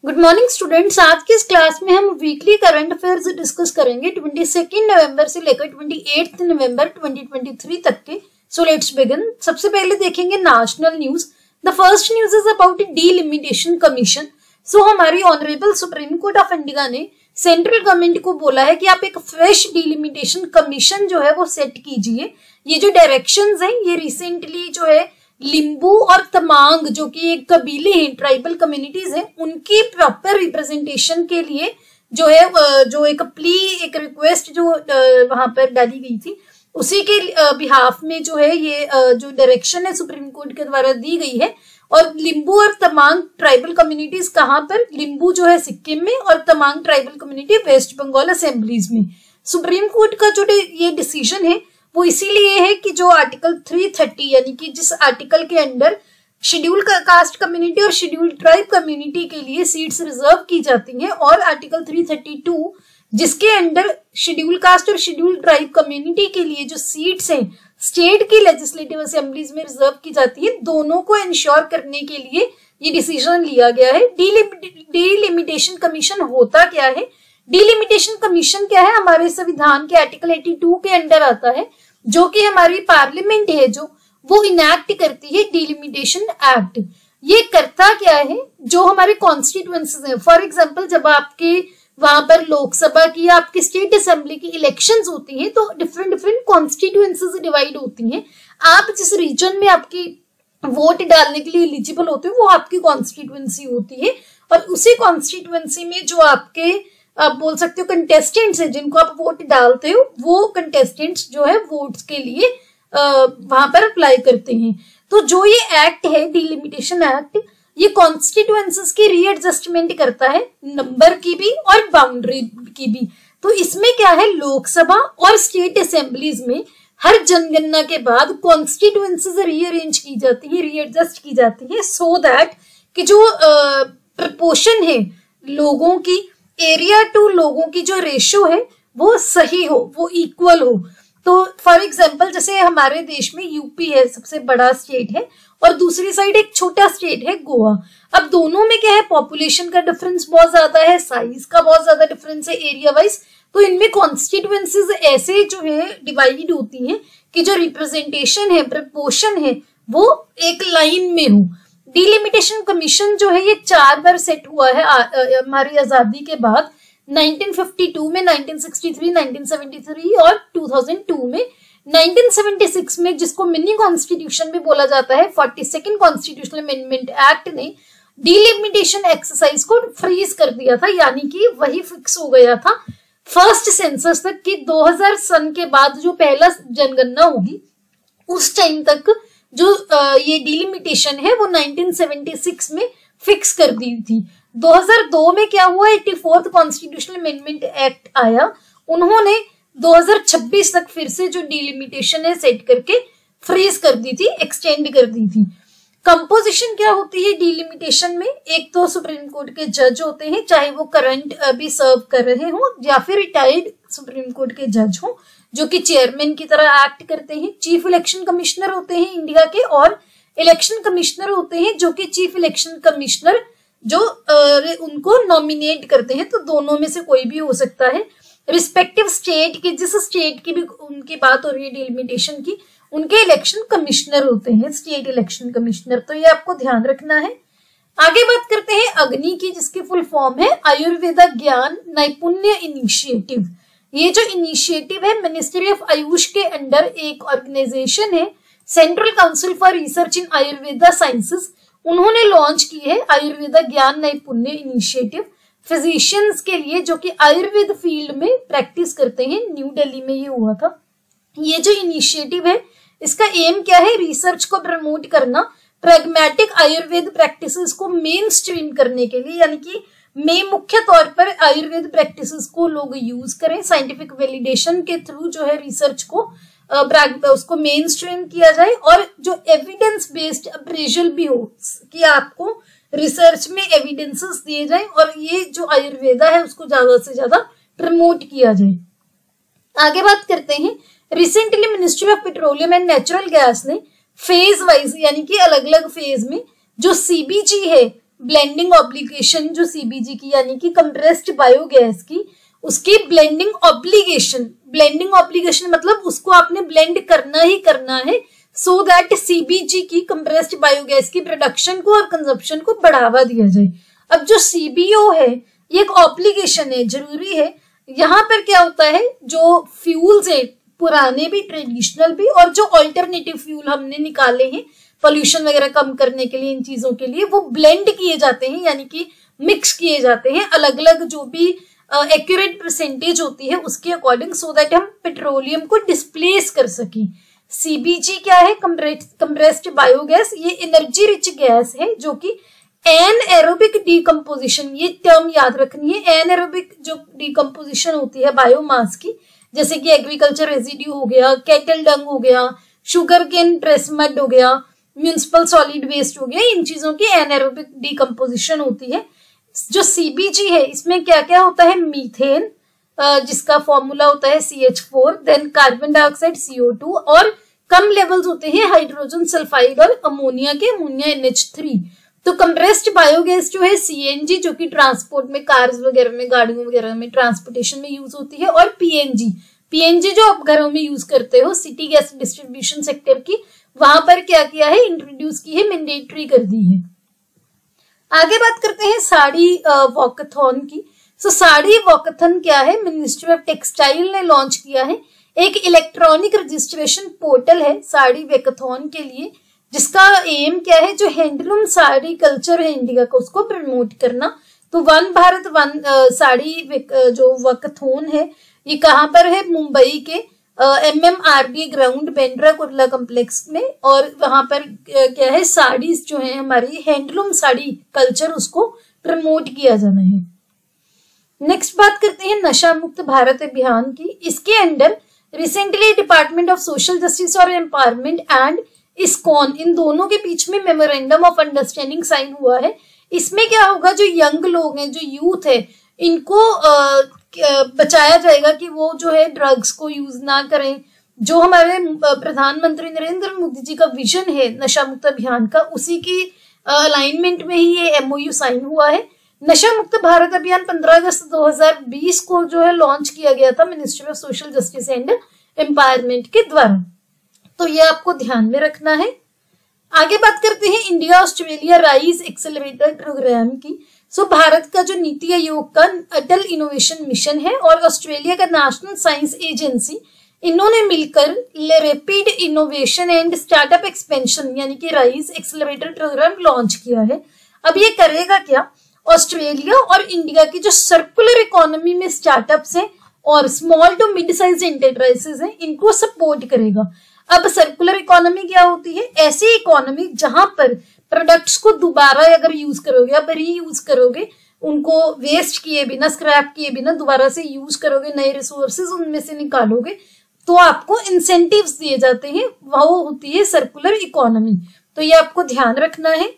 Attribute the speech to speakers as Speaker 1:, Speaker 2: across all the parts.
Speaker 1: Good morning students. आज की इस क्लास में हम वीकली करंट अफेयर्स डिस्कस करेंगे 22 नवंबर से लेकर 28 नवंबर 2023 तक के। So let's begin. सबसे पहले देखेंगे national news. The first news is about delimitation commission. So हमारी honourable supreme court of India ने सेंट्रल गवर्नमेंट को बोला है कि आप एक फ्रेश डीलिमिटेशन कमीशन जो है वो सेट कीजिए। ये जो डायरेक्शंस हैं ये रिसेंटली जो है लिम्बू और तमांग जो कि एक कबीले हैं, ट्राइबल कम्युनिटीज हैं, उनकी प्रॉपर रिप्रेजेंटेशन के लिए जो है जो एक प्ली एक रिक्वेस्ट जो वहां पर डाली गई थी उसी के बिहाफ में जो है ये जो डायरेक्शन है सुप्रीम कोर्ट के द्वारा दी गई है। और लिम्बू और तमांग ट्राइबल कम्युनिटीज कहाँ पर, लिम्बू जो है सिक्किम में और Tamang tribal community West Bengal assemblies में। सुप्रीम कोर्ट का जो ये डिसीजन है वो इसीलिए है कि जो आर्टिकल 330 यानी कि जिस आर्टिकल के अंडर शेड्यूल कास्ट कम्युनिटी और शेड्यूल ट्राइब कम्युनिटी के लिए सीट्स रिजर्व की जाती हैं, और आर्टिकल 332 जिसके अंडर शेड्यूल कास्ट और शेड्यूल ट्राइब कम्युनिटी के लिए जो सीट्स हैं स्टेट की लेजिस्लेटिव असेंबलीज में रिजर्व की जाती है, दोनों को इंश्योर करने के लिए ये डिसीजन लिया गया है। डीलिमिटेशन कमीशन होता क्या है? डीलिमिटेशन कमीशन क्या है? हमारे संविधान के आर्टिकल 82 के अंडर आता है, जो कि हमारी पार्लियामेंट है जो वो इनैक्ट करती है डीलिमिटेशन एक्ट। ये करता क्या है? जो हमारे कॉन्स्टिट्यूएंसीज हैं, फॉर एग्जांपल जब आपके वहां पर लोकसभा की या आपकी स्टेट असेंबली की इलेक्शंस होती हैं तो डिफरेंट डिफरेंट कॉन्स्टिट्यूएंसीज डिवाइड होती हैं। आप जिस रीजन में आपकी वोट डालने के लिए एलिजिबल होते हो वो आपकी कॉन्स्टिट्यूएंसी होती है, और उसी कॉन्स्टिट्यूएंसी में जो आपके आप बोल सकते हो कंटेस्टेंट्स है जिनको आप वोट डालते हो, वो कंटेस्टेंट्स जो है वोट्स के लिए वहां पर अप्लाई करते हैं। तो जो ये एक्ट है डीलिमिटेशन एक्ट, ये कॉन्स्टिट्यूएंसीज की रीएडजस्टमेंट करता है, नंबर की भी और बाउंड्री की भी। तो इसमें क्या है, लोकसभा और स्टेट असेंबलीज में हर जनगणना के बाद कॉन्स्टिट्यूएंसीज रीअरेंज की जाती है, रीएडजस्ट की जाती है, सो दैट कि जो प्रपोर्शन है लोगों की, एरिया टू लोगों की जो रेशो है वो सही हो, वो इक्वल हो। तो फॉर एग्जांपल जैसे हमारे देश में यूपी है, सबसे बड़ा स्टेट है, और दूसरी साइड एक छोटा स्टेट है गोवा। अब दोनों में क्या है, पॉपुलेशन का डिफरेंस बहुत ज्यादा है, साइज का बहुत ज्यादा डिफरेंस है एरिया वाइज। तो इनमें कॉन्स्टिट्यूएंसीज ऐसे जो है डिवाइड होती हैं कि जो रिप्रेजेंटेशन है, प्रपोर्शन है, वो एक लाइन में हो। डीलिमिटेशन कमीशन जो है ये 4 बार सेट हुआ है हमारी आजादी के बाद, 1952 में, 1963, 1973 और 2002 में। 1976 में जिसको मिनी कॉन्स्टिट्यूशन भी बोला जाता है, 42nd कॉन्स्टिट्यूशनल अमेंडमेंट एक्ट ने डीलिमिटेशन एक्सरसाइज को फ्रीज कर दिया था, यानी कि वही फिक्स हो गया था फर्स्ट सेंसस तक कि 2000 सन के बाद जो पहला जनगणना होगी उस टाइम तक जो ये डीलिमिटेशन है वो 1976 में फिक्स कर दी थी। 2002 में क्या हुआ, 84th कॉन्स्टिट्यूशनल अमेंडमेंट एक्ट आया, उन्होंने 2026 तक फिर से जो डीलिमिटेशन है सेट करके फ्रीज कर दी थी, एक्सटेंड कर दी थी। कंपोजिशन क्या होती है डीलिमिटेशन में? एक तो सुप्रीम कोर्ट के जज होते हैं, चाहे वो करंट अभी सर्व कर रहे हो या फिर रिटायर्ड सुप्रीम कोर्ट के जज हो, जो कि चेयरमैन की तरह एक्ट करते हैं। चीफ इलेक्शन कमिश्नर होते हैं इंडिया के, और इलेक्शन कमिश्नर होते हैं जो कि चीफ इलेक्शन कमिश्नर जो उनको नॉमिनेट करते हैं। तो दोनों में से कोई भी हो सकता है। रिस्पेक्टिव स्टेट की, जिस स्टेट की भी उनकी बात हो रही है डीलिमिटेशन की, उनके इलेक्शन कमिश्नर होते हैं, स्टेट इलेक्शन कमिश्नर। तो ये आपको ध्यान रखना है। आगे बात करते हैं अग्नि की, जिसकी फुल फॉर्म है आयुर्वेदा ज्ञान नैपुण्य इनिशिएटिव। ये जो इनिशिएटिव है मिनिस्ट्री ऑफ आयुष के अंडर एक ऑर्गेनाइजेशन है, central council for research in Ayurveda sciences, उन्होंने लॉन्च की है आयुर्वेदा ज्ञान नैपुण्य इनिशिएटिव फिजिशियंस के लिए जो कि आयुर्वेद फील्ड में प्रैक्टिस करते हैं। न्यू दिल्ली में ये हुआ था। ये जो इनिशिएटिव है इसका एम क्या है, रिसर्च को प्रमोट करना, प्रैग्मेटिक आयुर्वेद प्रैक्टिसेस को मेन स्ट्रीम करने के लिए, यानी कि में मुख्य तौर पर आयुर्वेद प्रैक्टिसेस को लोग यूज करें, साइंटिफिक वैलिडेशन के थ्रू जो है रिसर्च को उसको मेन स्ट्रीम किया जाए, और जो एविडेंस बेस्ड अप्रेजल भी हो कि आपको रिसर्च में एविडेंसेस दिए जाए, और ये जो आयुर्वेदा है उसको ज्यादा से ज्यादा प्रमोट किया जाए। आगे बात करते हैं, recently ministry of petroleum and natural gas ने फेज वाइज यानी कि अलग अलग फेज में जो सीबीजी है ब्लेंडिंग ऑब्लिगेशन जो सीबीजी की यानी कि कंप्रेस्ड बायोगैस की, उसकी ब्लेंडिंग ऑब्लिगेशन मतलब उसको आपने ब्लेंड करना ही करना है सो दैट सीबीजी की कंप्रेस्ड बायोगैस की प्रोडक्शन को और कंजप्शन को बढ़ावा दिया जाए। अब जो सीबीओ है ये एक ऑब्लिगेशन है, जरूरी है। यहाँ पर क्या होता है, जो फ्यूल्स है पुराने भी ट्रेडिशनल भी और जो ऑल्टरनेटिव फ्यूल हमने निकाले हैं पोल्यूशन वगैरह कम करने के लिए, इन चीजों के लिए, वो ब्लेंड किए जाते हैं यानी कि मिक्स किए जाते हैं अलग अलग जो भी एक्यूरेट परसेंटेज होती है उसके अकॉर्डिंग, सो दैट हम पेट्रोलियम को डिस्प्लेस कर सकें। सीबीजी क्या है, कंप्रेस्ड बायोगैस, ये एनर्जी रिच गैस है जो कि एनएरोबिक डिकम्पोजिशन, ये टर्म याद रखनी है, एनएरोबिक जो डिकम्पोजिशन होती है बायोमास की, जैसे कि एग्रीकल्चर रेजिड्यू हो गया, कैटल डंग हो गया, शुगर केन ट्रेस मड हो गया, म्यूनिसिपल सॉलिड वेस्ट हो गया, इन चीजों की एनएरोबिक डिकम्पोजिशन होती है। जो सीबीजी है इसमें क्या क्या होता है, मीथेन जिसका फॉर्मूला होता है CH4, then carbon dioxide CO2 और कम लेवल्स होते हैं हाइड्रोजन सल्फाइड और अमोनिया के, अमोनिया NH3। तो कंप्रेस्ड बायोगैस जो है CNG जो कि ट्रांसपोर्ट में, कार्स वगैरह में, गाड़ियों वगैरह में, ट्रांसपोर्टेशन में यूज होती है, और PNG जो आप घरों में यूज करते हो, सिटी गैस डिस्ट्रीब्यूशन सेक्टर की, वहां पर क्या किया है, इंट्रोड्यूस की है, मैंडेटरी कर दी है। आगे बात करते हैं साड़ी वॉकाथॉन की। साड़ी वॉकाथन क्या है, मिनिस्ट्री ऑफ टेक्सटाइल ने लॉन्च किया है, एक इलेक्ट्रॉनिक रजिस्ट्रेशन पोर्टल है साड़ी वॉकाथॉन के लिए, जिसका एम क्या है, जो हैंडलूम साड़ी कल्चर है इंडिया का उसको प्रमोट करना। तो वन भारत वन साड़ी जो वॉकाथॉन है ये कहाँ पर है, मुंबई के MMRD ground Bandra Kurla complex में, और वहां पर क्या है, साड़ीज जो है हमारी हैंडलूम साड़ी कल्चर उसको प्रमोट किया जाना है। नेक्स्ट बात करते हैं नशा मुक्त भारत अभियान की। इसके under recently department of social justice और एम्पावरमेंट एंड इस्कॉन, इन दोनों के बीच में मेमोरेंडम ऑफ अंडरस्टैंडिंग साइन हुआ है। इसमें क्या होगा, जो यंग लोग हैं, जो यूथ है, इनको बचाया जाएगा कि वो जो है ड्रग्स को यूज ना करें। जो हमारे प्रधानमंत्री नरेंद्र मोदी जी का विजन है नशा मुक्त अभियान का, उसी की अलाइनमेंट में ही ये MOU साइन हुआ है। नशा मुक्त भारत अभियान 15 अगस्त 2020 को जो है लॉन्च किया गया था ministry of social justice and empowerment के द्वारा, तो ये आपको ध्यान में रखना है। आगे बात करते हैं India Australia rise accelerator programme की। भारत का जो नीति आयोग का अटल इनोवेशन मिशन है और ऑस्ट्रेलिया का नेशनल साइंस एजेंसी, इन्होंने मिलकर rapid innovation and startup expansion यानी कि राइज एक्सेलरेटर प्रोग्राम लॉन्च किया है। अब ये करेगा क्या, ऑस्ट्रेलिया और इंडिया की जो सर्कुलर इकोनॉमी में स्टार्टअप्स हैं और small to mid size enterprises हैं, इनको सपोर्ट करेगा। अब सर्कुलर इकोनॉमी क्या होती है, ऐसी इकोनॉमी जहां पर प्रोडक्ट्स को दोबारा अगर यूज करोगे, अब रीयूज करोगे, उनको वेस्ट किए बिना, स्क्रैप किए बिना दोबारा से यूज करोगे, नए रिसोर्सेज उनमें से निकालोगे, तो आपको इंसेंटिव्स दिए जाते हैं, वो होती है सर्कुलर इकोनॉमी। तो ये आपको ध्यान रखना है।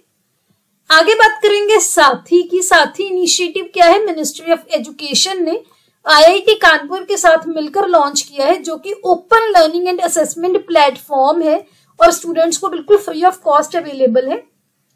Speaker 1: आगे बात करेंगे साथी की। साथी इनिशिएटिव क्या है, मिनिस्ट्री ऑफ एजुकेशन ने IIT कानपुर के साथ मिलकर लॉन्च किया है, जो कि open learning and assessment platform है और स्टूडेंट्स को बिल्कुल फ्री ऑफ कॉस्ट अवेलेबल है।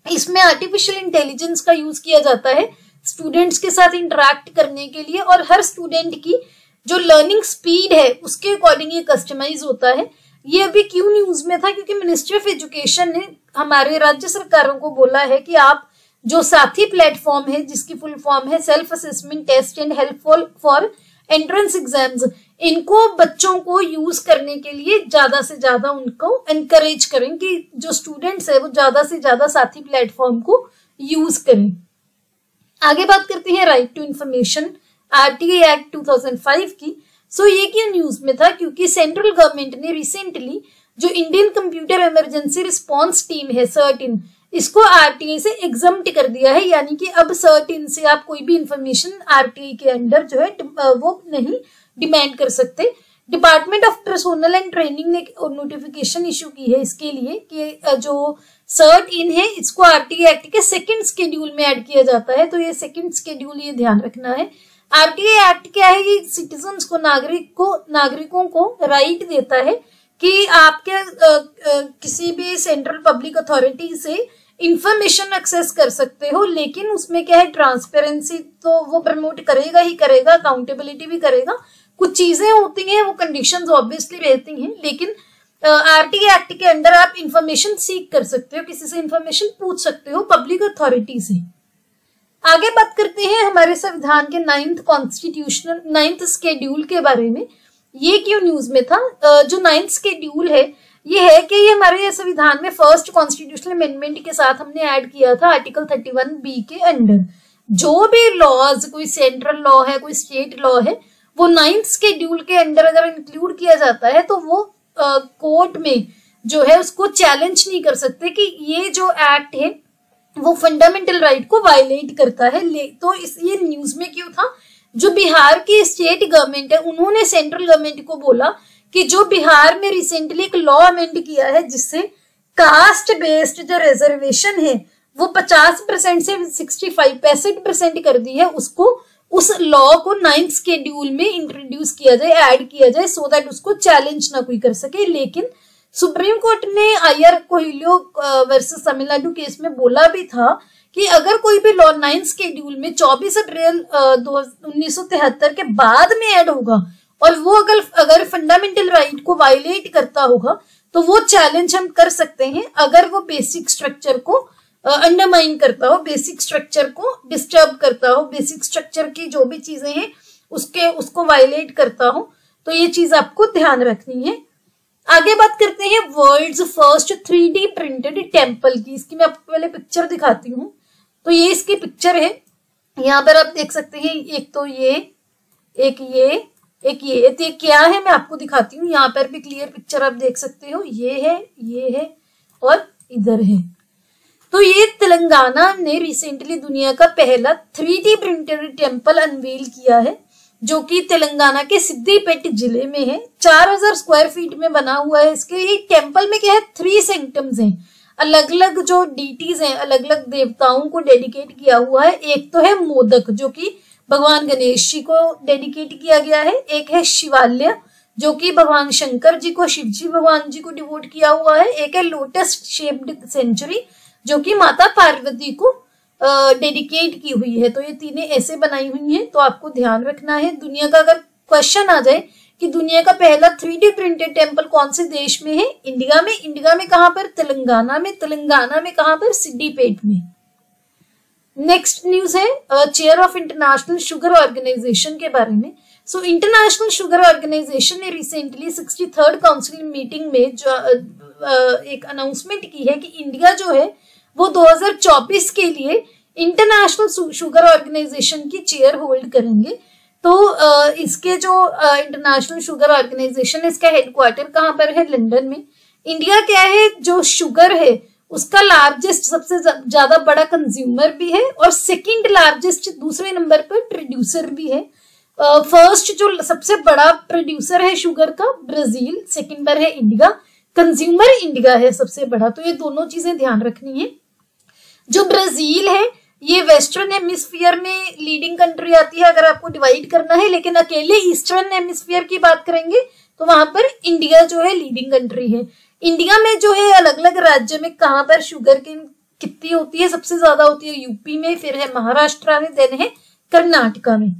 Speaker 1: इसमें आर्टिफिशियल इंटेलिजेंस का यूज किया जाता है स्टूडेंट्स के साथ इंटरेक्ट करने के लिए, और हर स्टूडेंट की जो लर्निंग स्पीड है उसके अकॉर्डिंग ये कस्टमाइज होता है। ये अभी क्यों न्यूज में था, क्योंकि मिनिस्ट्री ऑफ एजुकेशन ने हमारे राज्य सरकारों को बोला है कि आप जो साथी प्लेटफॉर्म है, जिसकी फुल फॉर्म है self assessment test and helpful for entrance exams, इनको बच्चों को यूज करने के लिए ज्यादा से ज्यादा उनको एनकरेज करें कि जो स्टूडेंट्स है वो ज्यादा से ज्यादा साथी प्लेटफॉर्म को यूज करें। आगे बात करते हैं right to information RTA act 2005 की। ये क्यों न्यूज में था, क्योंकि सेंट्रल गवर्नमेंट ने रिसेंटली जो Indian computer emergency response team है CERT-IN, इसको RTA से एग्जम्प्ट कर दिया है, यानी कि अब CERT-IN से आप कोई भी इंफॉर्मेशन RTA के अंडर जो है वो नहीं डिमांड कर सकते। Department of personnel and training ने नोटिफिकेशन इशू की है इसके लिए कि जो CERT-IN है इसको RTA एक्ट के सेकंड शेड्यूल में ऐड किया जाता है। तो ये सेकंड शेड्यूल ये ध्यान रखना है। RTA एक्ट क्या है, ये सिटीजन्स को, नागरिकों को राइट देता है कि आपके किसी भी सेंट्रल पब्लिक अथॉरिटी से इंफॉर्मेशन एक्सेस कर सकते हो, लेकिन उसमें क्या है, ट्रांसपेरेंसी तो वो प्रमोट करेगा ही करेगा, अकाउंटेबिलिटी भी करेगा। कुछ चीजें होती हैं, वो कंडीशंस ऑब्वियसली रहती हैं, लेकिन आरटी एक्ट के अंदर आप इंफॉर्मेशन सीख कर सकते हो, किसी से इंफॉर्मेशन पूछ सकते हो, पब्लिक अथॉरिटी से। आगे बात करते हैं हमारे संविधान के 9th शेड्यूल के बारे में। ये क्यों न्यूज में था? जो 9th शेड्यूल है ये है कि ये हमारे संविधान में फर्स्ट कॉन्स्टिट्यूशनल अमेंडमेंट के साथ हमने ऐड किया था आर्टिकल 31B के अंडर। जो भी लॉज, कोई सेंट्रल लॉ है, कोई स्टेट लॉ है, वो 9th शेड्यूल के अंडर अगर इंक्लूड किया जाता है तो वो कोर्ट में जो है उसको चैलेंज नहीं कर सकते कि ये जो एक्ट है वो फंडामेंटल राइट को वायलेट करता है। तो ये न्यूज में क्यों था? जो बिहार की स्टेट गवर्नमेंट है उन्होंने सेंट्रल गवर्नमेंट को बोला कि जो बिहार में रिसेंटली एक लॉ अमेंड किया है जिससे कास्ट बेस्ड जो रिजर्वेशन है वो 50% से 65% कर दी है, उसको उस लॉ को 9th शेड्यूल में इंट्रोड्यूस किया जाए, ऐड किया जाए, सो दैट उसको चैलेंज ना कोई कर सके। लेकिन सुप्रीम कोर्ट ने आईआर कोहिलियो वर्सेस तमिलनाडु केस में बोला भी था कि अगर कोई भी लॉ 9th शेड्यूल में 24 अप्रैल 1973 के बाद में ऐड होगा और वो अगर फंडामेंटल राइट को वायलेट करता होगा तो वो चैलेंज हम कर सकते हैं, अगर वो बेसिक स्ट्रक्चर को अंडरमाइन करता हो, बेसिक स्ट्रक्चर को डिस्टर्ब करता हो, बेसिक स्ट्रक्चर की जो भी चीजें हैं उसको वायलेट करता हो। तो ये चीज आपको ध्यान रखनी है। आगे बात करते हैं world's first 3D printed temple की। इसकी मैं आपको पहले पिक्चर दिखाती हूँ। तो ये इसकी पिक्चर है, यहाँ पर आप देख सकते हैं, एक तो ये, एक ये तो ये क्या है मैं आपको दिखाती हूँ। यहाँ पर भी क्लियर पिक्चर आप देख सकते हो, ये है और इधर है। तो ये तेलंगाना ने रिसेंटली दुनिया का पहला 3D प्रिंटेड टेम्पल अनवील किया है, जो कि तेलंगाना के सिद्दीपेट जिले में है। 4000 स्क्वायर फीट में बना हुआ है। इसके ये टेम्पल में क्या है, 3 सेंक्टम्स हैं, अलग अलग जो डीटीज हैं, अलग अलग देवताओं को डेडिकेट किया हुआ है। एक तो है मोदक जो कि भगवान गणेश जी को डेडिकेट किया गया है, एक है शिवालय जो कि भगवान शंकर जी को, शिव जी भगवान जी को डिवोट किया हुआ है, एक है लोटस शेप्ड सेंचुरी जो कि माता पार्वती को डेडिकेट की हुई है। तो ये तीनों ऐसे बनाई हुई हैं, तो आपको ध्यान रखना है। दुनिया का अगर क्वेश्चन आ जाए कि दुनिया का पहला 3D प्रिंटेड टेम्पल कौन से देश में है, इंडिया में। इंडिया में कहां पर? तेलंगाना में। तेलंगाना में कहां पर? सिद्दीपेट में। नेक्स्ट न्यूज है chair of international sugar organisation के बारे में। सो इंटरनेशनल शुगर ऑर्गेनाइजेशन ने रिसेंटली 63rd काउंसिल मीटिंग में जो एक अनाउंसमेंट की है कि इंडिया जो है वो 2024 के लिए इंटरनेशनल शुगर ऑर्गेनाइजेशन की चेयर होल्ड करेंगे। तो इसके जो इंटरनेशनल शुगर ऑर्गेनाइजेशन है, इसका हेडक्वार्टर कहाँ पर है? लंदन में। इंडिया क्या है, जो शुगर है उसका लार्जेस्ट, सबसे ज्यादा बड़ा कंज्यूमर भी है और सेकंड लार्जेस्ट, दूसरे नंबर पर प्रोड्यूसर भी है। फर्स्ट जो सबसे बड़ा प्रोड्यूसर है शुगर का ब्राजील, सेकंड पर है इंडिया, कंज्यूमर इंडिया है सबसे बड़ा। तो ये दोनों चीजें ध्यान रखनी है। जो ब्राजील है ये वेस्टर्न हेमिस्फीयर में लीडिंग कंट्री आती है अगर आपको डिवाइड करना है, लेकिन अकेले ईस्टर्न हेमिस्फीयर की बात करेंगे तो वहां पर इंडिया जो है लीडिंग कंट्री है। इंडिया में जो है अलग अलग राज्य में कहां पर शुगर की कितनी होती है? सबसे ज्यादा होती है यूपी में, फिर है महाराष्ट्र में, देन है कर्नाटका में।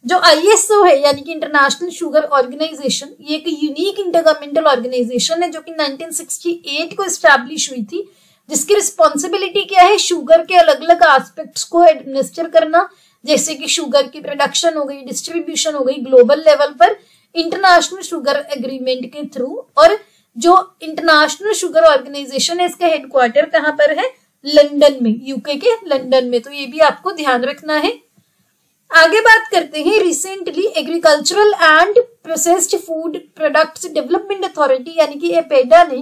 Speaker 1: जो ISO है यानी कि इंटरनेशनल शुगर ऑर्गेनाइजेशन, ये एक यूनिक इंटरगवर्नमेंटल ऑर्गेनाइजेशन है जो कि 1968 को एस्टैब्लिश हुई थी, जिसकी रिस्पॉन्सिबिलिटी क्या है? शुगर के अलग अलग एस्पेक्ट्स को एडमिनिस्टर करना, जैसे कि शुगर की प्रोडक्शन हो गई, डिस्ट्रीब्यूशन हो गई ग्लोबल लेवल पर इंटरनेशनल शुगर एग्रीमेंट के थ्रू। और जो इंटरनेशनल शुगर ऑर्गेनाइजेशन है इसका हेडक्वार्टर कहाँ पर है? लंदन में, यूके के लंदन में। तो ये भी आपको ध्यान रखना है। आगे बात करते हैं, recently agricultural and processed food products development authority यानी कि एपेडा ने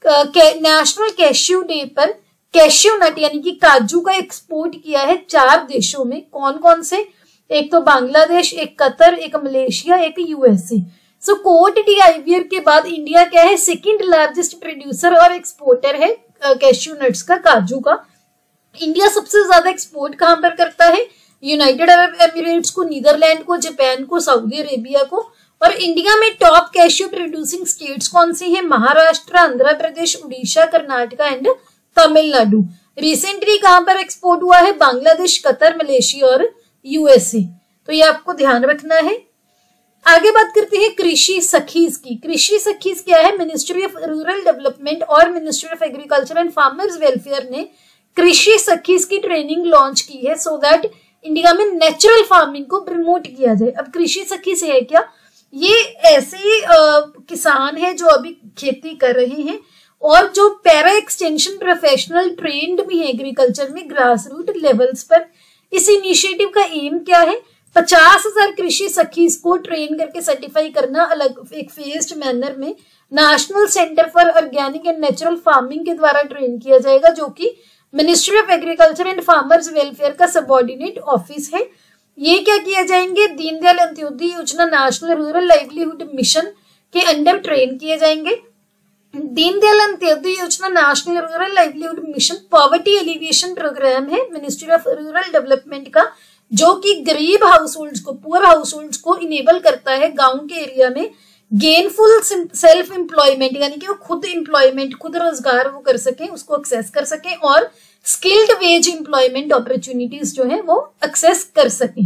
Speaker 1: नेशनल कैश्यू डे पर कैश्यू नट यानी कि काजू का एक्सपोर्ट किया है 4 देशों में। कौन कौन से? एक तो बांग्लादेश, एक कतर, एक मलेशिया, एक USA। सो कोट डी आईवीआर के बाद इंडिया क्या है? सेकंड लार्जेस्ट प्रोड्यूसर और एक्सपोर्टर है कैश्यू नट्स का, काजू का। इंडिया सबसे ज्यादा एक्सपोर्ट कहां पर करता है? यूनाइटेड अरब एमिरेट्स को, नीदरलैंड को, जापान को, सऊदी अरेबिया को। और इंडिया में टॉप कैश्यू प्रोड्यूसिंग स्टेट्स कौन सी हैं? महाराष्ट्र, आंध्र प्रदेश, उड़ीसा, कर्नाटका एंड तमिलनाडु। रिसेंटली कहां पर एक्सपोर्ट हुआ है? बांग्लादेश, कतर, मलेशिया और यूएसए। तो ये आपको ध्यान रखना है। आगे बात करते हैं कृषि सखीज की। कृषि सखीज क्या है? मिनिस्ट्री ऑफ रूरल डेवलपमेंट और ministry of agriculture and farmers welfare ने कृषि सखीज की ट्रेनिंग लॉन्च की है सो दैट इंडिया में नेचुरल फार्मिंग को प्रमोट किया जाए। अब कृषि सखी से है क्या? ये ऐसे किसान है जो अभी खेती कर रहे हैं और जो पैरा एक्सटेंशन प्रोफेशनल ट्रेंड भी है एग्रीकल्चर में ग्रास रूट लेवल्स पर। इस इनिशिएटिव का एम क्या है? 50,000 कृषि सखीज को ट्रेन करके सर्टिफाई करना अलग एक फेज्ड मैनर में national centre for organic and natural farming के द्वारा ट्रेन किया जाएगा, जो कि ministry of agriculture and farmers welfare का सबऑर्डिनेट ऑफिस है। ये क्या किया जाएंगे? Deendayal Antyodaya Yojana national rural livelihood mission के अंडर ट्रेन किए जाएंगे। Deendayal Antyodaya Yojana national rural livelihood mission poverty alleviation programme है मिनिस्ट्री ऑफ रूरल डेवलपमेंट का, जो कि गरीब हाउस होल्ड्स को, पुअर हाउस होल्ड्स को इनेबल करता है गांव के एरिया में गेनफुल सेल्फ एम्प्लॉयमेंट, यानी कि वो खुद एम्प्लॉयमेंट, खुद रोजगार वो कर सके, उसको एक्सेस कर सके और स्किल्ड वेज एम्प्लॉयमेंट अपॉर्चुनिटीज जो है वो एक्सेस कर सके।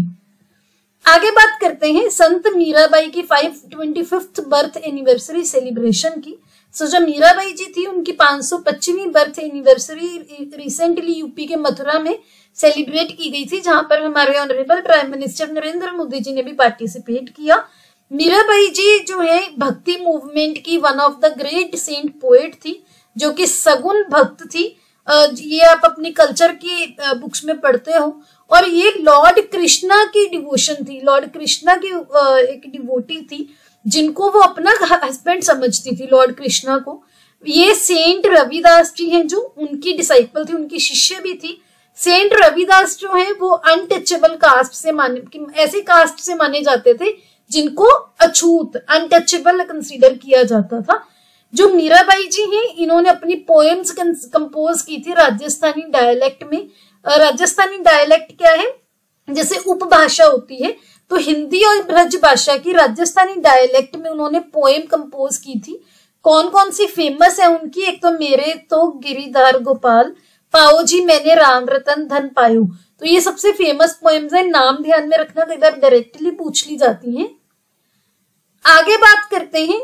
Speaker 1: आगे बात करते हैं संत मीराबाई की 525th बर्थ एनिवर्सरी सेलिब्रेशन की। सो जो मीराबाई जी थी उनकी 525वीं बर्थ एनिवर्सरी रिसेंटली यूपी के मथुरा में सेलिब्रेट की गई थी, जहां पर हमारे honourable prime minister Narendra Modi ji ने भी पार्टिसिपेट किया। मीराबाई जी जो है भक्ति मूवमेंट की one of the great saint poet थी, जो कि सगुन भक्त थी। ये आप अपनी कल्चर की बुक्स में पढ़ते हो। और ये लॉर्ड कृष्णा की डिवोशन थी, लॉर्ड कृष्णा की एक डिवोटी थी जिनको वो अपना हस्बैंड समझती थी, लॉर्ड कृष्णा को। ये सेंट रविदास जी हैं जो उनकी डिसाइपल थी, उनकी शिष्य भी थी। सेंट रविदास जो है वो अनटचेबल कास्ट से ऐसे कास्ट से माने जाते थे जिनको अछूत, अनटचेबल कंसीडर किया जाता था। जो मीराबाई जी हैं इन्होंने अपनी पोएम्स कंपोज की थी राजस्थानी डायलेक्ट में। राजस्थानी डायलेक्ट क्या है? जैसे उपभाषा होती है, तो हिंदी और ब्रज भाषा की राजस्थानी डायलेक्ट में उन्होंने पोएम कंपोज की थी। कौन कौन सी फेमस है उनकी? एक तो मेरे तो गिरिधार गोपाल, पाओ जी मैंने राम रतन धन पायो। तो ये सबसे फेमस पोएम्स है, नाम ध्यान में रखना, कई बार डायरेक्टली पूछ ली जाती हैं। आगे बात करते हैं,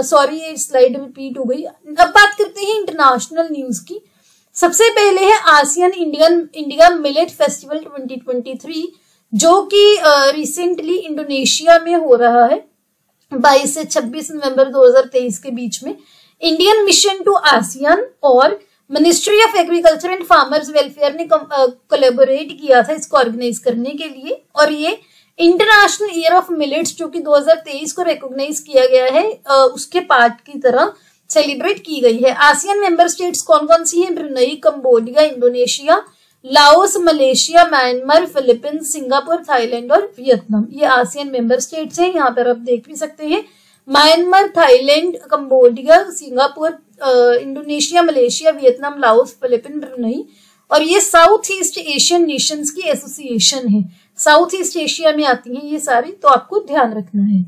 Speaker 1: सॉरी ये स्लाइड रिपीट हो गई। अब बात करते हैं इंटरनेशनल न्यूज की। सबसे पहले है आसियान इंडिया मिलेट फेस्टिवल 2023, जो कि रिसेंटली इंडोनेशिया में हो रहा है 22 से 26 नवंबर 2023 के बीच में। इंडियन मिशन टू आसियान और ministry of agriculture and farmers welfare ने कोलैबोरेट किया था इसको ऑर्गेनाइज करने के लिए। और ये इंटरनेशनल ईयर ऑफ मिलेट्स जो कि 2023 को रिकॉग्नाइज किया गया है, उसके पार्ट की तरह सेलिब्रेट की गई है। आसियान मेंबर स्टेट्स कौन कौन सी हैं? Brunei, Cambodia, Indonesia, Laos, Malaysia, Myanmar, Philippines, Singapore, Thailand और वियतनाम। ये आसियान मेंबर स्टेट्स हैं। यहाँ पर आप देख भी सकते हैं Myanmar, Thailand, Cambodia, Singapore, Indonesia, Malaysia, Vietnam, Laos, Philippine, Brunei. और ये साउथ ईस्ट एशियन नेशंस की एसोसिएशन है, साउथ ईस्ट एशिया में आती हैं ये सारी, तो आपको ध्यान रखना है।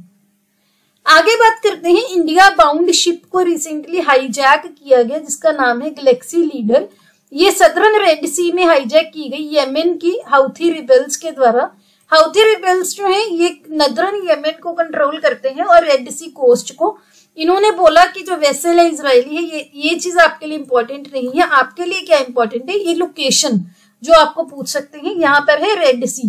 Speaker 1: आगे बात करते हैं इंडिया बाउंड शिप को रिसेंटली हाईजैक किया गया, जिसका नाम है गैलेक्सी लीडर। ये सदर्न रेड सी में हाईजैक की गई येमेन की हाउथी रिबेल्स के द्वारा। हाउथी रिबेल्स जो है ये नदरन येमेन को कंट्रोल करते हैं और रेड सी कोस्ट को। इन्होंने बोला कि जो वेसल है इजरायली है, ये चीज आपके लिए इंपॉर्टेंट नहीं है। आपके लिए क्या इंपॉर्टेंट है? ये लोकेशन जो आपको पूछ सकते हैं। यहाँ पर है रेड सी,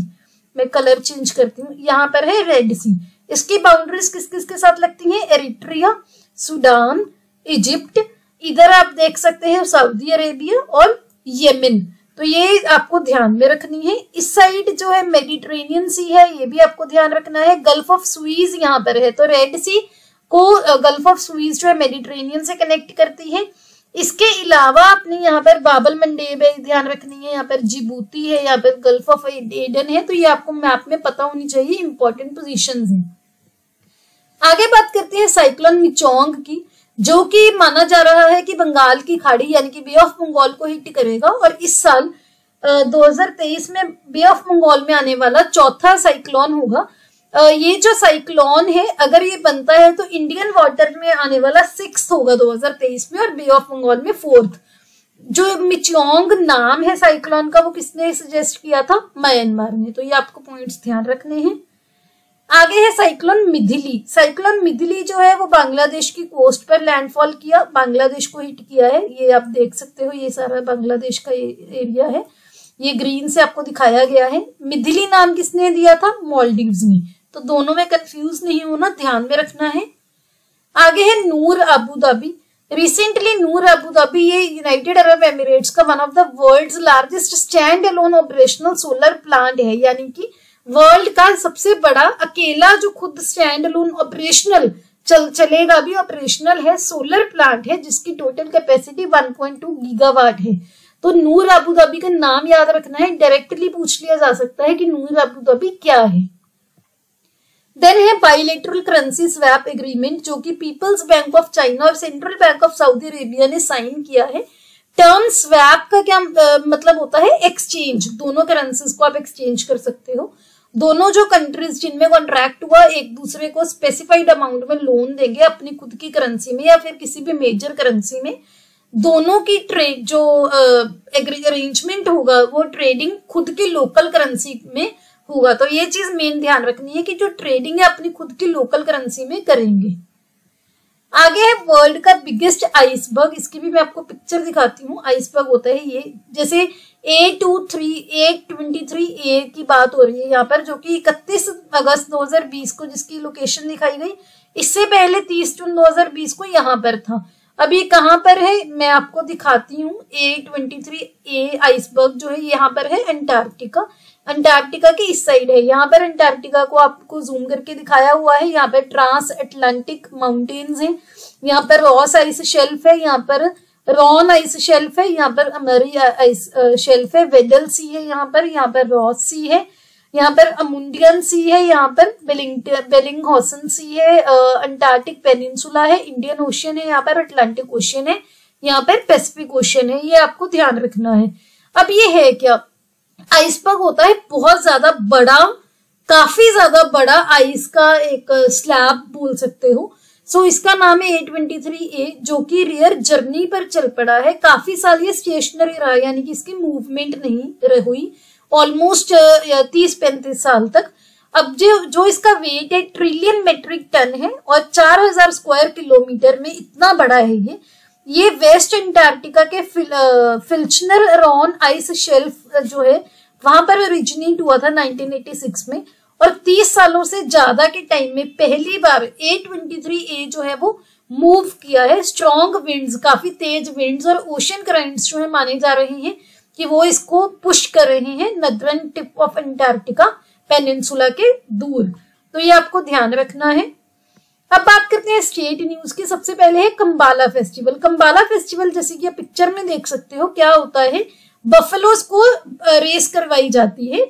Speaker 1: मैं कलर चेंज करती हूँ, यहाँ पर है रेड सी। इसकी बाउंड्रीज किस किस के साथ लगती हैं? एरिट्रिया, सूडान, इजिप्ट, इधर आप देख सकते हैं सऊदी अरेबिया और येमेन। तो ये आपको ध्यान में रखनी है। इस साइड जो है मेडिटेरेनियन सी है, ये भी आपको ध्यान रखना है। गल्फ ऑफ सुइज यहाँ पर है, तो रेड सी को गल्फ ऑफ सुइज जो है मेडिटेरेनियन से कनेक्ट करती है। इसके अलावा आपने यहाँ पर बाबल मंडेब है, ध्यान रखनी है। यहाँ पर जिबूती है, यहाँ पर गल्फ ऑफ एडन है। तो ये आपको मैप में पता होनी चाहिए, इंपॉर्टेंट पोजीशंस हैं। आगे बात करते हैं साइक्लोन मिचोंग की, जो कि माना जा रहा है कि बंगाल की खाड़ी यानी कि बे ऑफ बंगाल को हिट करेगा और इस साल 2023 में बे ऑफ बंगाल में आने वाला चौथा साइक्लोन होगा। ये जो साइक्लोन है अगर ये बनता है तो इंडियन वाटर में आने वाला 6th होगा 2023 में और बे ऑफ बंगाल में 4th। जो मिचोंग नाम है साइक्लोन का वो किसने सजेस्ट किया था? म्यांमार ने। तो ये आपको पॉइंट्स ध्यान रखने हैं। आगे है साइक्लोन मिथिली। साइक्लोन मिथिली जो है वो बांग्लादेश की कोस्ट पर लैंडफॉल किया, बांग्लादेश को हिट किया है। ये आप देख सकते हो, ये सारा बांग्लादेश का एरिया है, ये ग्रीन से आपको दिखाया गया है। मिथिली नाम किसने दिया था? मालदीव्स ने। तो दोनों में कंफ्यूज नहीं होना, ध्यान में रखना है। आगे है Noor Abu Dhabi. Recently Noor Abu Dhabi ये यूनाइटेड अरब एमिरेट्स का one of the world's largest stand alone operational solar plant है, यानी कि वर्ल्ड का सबसे बड़ा अकेला जो खुद स्टैंड अलोन ऑपरेशनल चलेगा भी ऑपरेशनल है सोलर प्लांट है, जिसकी टोटल कैपेसिटी 1.2 गीगावाट है। तो नूर अबू धाबी का नाम याद रखना है, डायरेक्टली पूछ लिया जा सकता है कि नूर अबू धाबी क्या है। देन है बाइलेटरल करेंसी स्वैप एग्रीमेंट, जो कि पीपल्स बैंक ऑफ चाइना और central bank of Saudi Arabia ने साइन किया है। टर्म स्वैप का क्या मतलब होता है? एक्सचेंज, दोनों करेंसीज को आप एक्सचेंज कर सकते हो। दोनों जो कंट्रीज जिनमें कॉन्ट्रैक्ट हुआ एक दूसरे को स्पेसिफाइड अमाउंट में लोन देंगे अपनी खुद की करेंसी में या फिर किसी भी मेजर करेंसी में। दोनों की ट्रेड जो अरेंजमेंट होगा वो ट्रेडिंग खुद की लोकल करेंसी में होगा। तो ये चीज मेन ध्यान रखनी है कि जो ट्रेडिंग है अपनी खुद की लोकल करेंसी में करेंगे। आगे है वर्ल्ड का बिगेस्ट आइसबर्ग। इसकी भी मैं आपको पिक्चर दिखाती हूँ। आइसबर्ग होता है ये, जैसे A23A की बात हो रही है यहाँ पर, जो कि 31 अगस्त 2020 को जिसकी लोकेशन दिखाई गई। इससे पहले 30 जून 2020 को यहाँ पर था। अब ये कहाँ पर है मैं आपको दिखाती हूँ। A23A आइसबर्ग जो है यहाँ पर है अंटार्कटिका। अंटार्कटिका की इस साइड है। यहाँ पर अंटार्कटिका को आपको जूम करके दिखाया हुआ है। यहाँ पर ट्रांस अटलांटिक माउंटेन्स हैं, यहाँ पर रॉस आइस शेल्फ है, यहाँ पर रॉन आइस शेल्फ है, यहाँ पर अमरी आइस शेल्फ है, वेडल सी है यहाँ पर रॉस सी है, यहाँ पर अमुंडियन सी है, यहाँ पर बेलिंगहॉसन सी है, अंटार्कटिक पेनिनसुला है, इंडियन ओशियन है, यहाँ पर अटलांटिक ओशियन है, यहाँ पर पैसिफिक ओशियन है। ये आपको ध्यान रखना है। अब ये है क्या? आइसबर्ग होता है बहुत ज्यादा बड़ा, काफी ज्यादा बड़ा आइस का एक स्लैब बोल सकते हो। सो इसका नाम है A23A, जो कि रियर जर्नी पर चल पड़ा है। काफी साल ये स्टेशनरी रहा, यानी कि इसकी मूवमेंट नहीं हुई ऑलमोस्ट 30-35 साल तक। अब जो इसका वेट है ट्रिलियन मेट्रिक टन है और 4000 स्क्वायर किलोमीटर में इतना बड़ा है ये वेस्ट अंटार्कटिका के फिल्चनर रॉन आइस शेल्फ जो है वहां पर ओरिजिनेट हुआ था 1986 में, और 30 सालों से ज्यादा के टाइम में पहली बार A23A जो है वो मूव किया है। स्ट्रॉन्ग विंड्स, काफी तेज विंड्स और ओशन करंट्स जो है माने जा रहे हैं कि वो इसको पुश कर रहे हैं northern tip of Antarctica peninsula के दूर। तो ये आपको ध्यान रखना है। अब बात करते हैं स्टेट न्यूज की। सबसे पहले है कंबाला फेस्टिवल। कंबाला फेस्टिवल जैसे कि आप पिक्चर में देख सकते हो क्या होता है, बफलोज को रेस करवाई जाती है।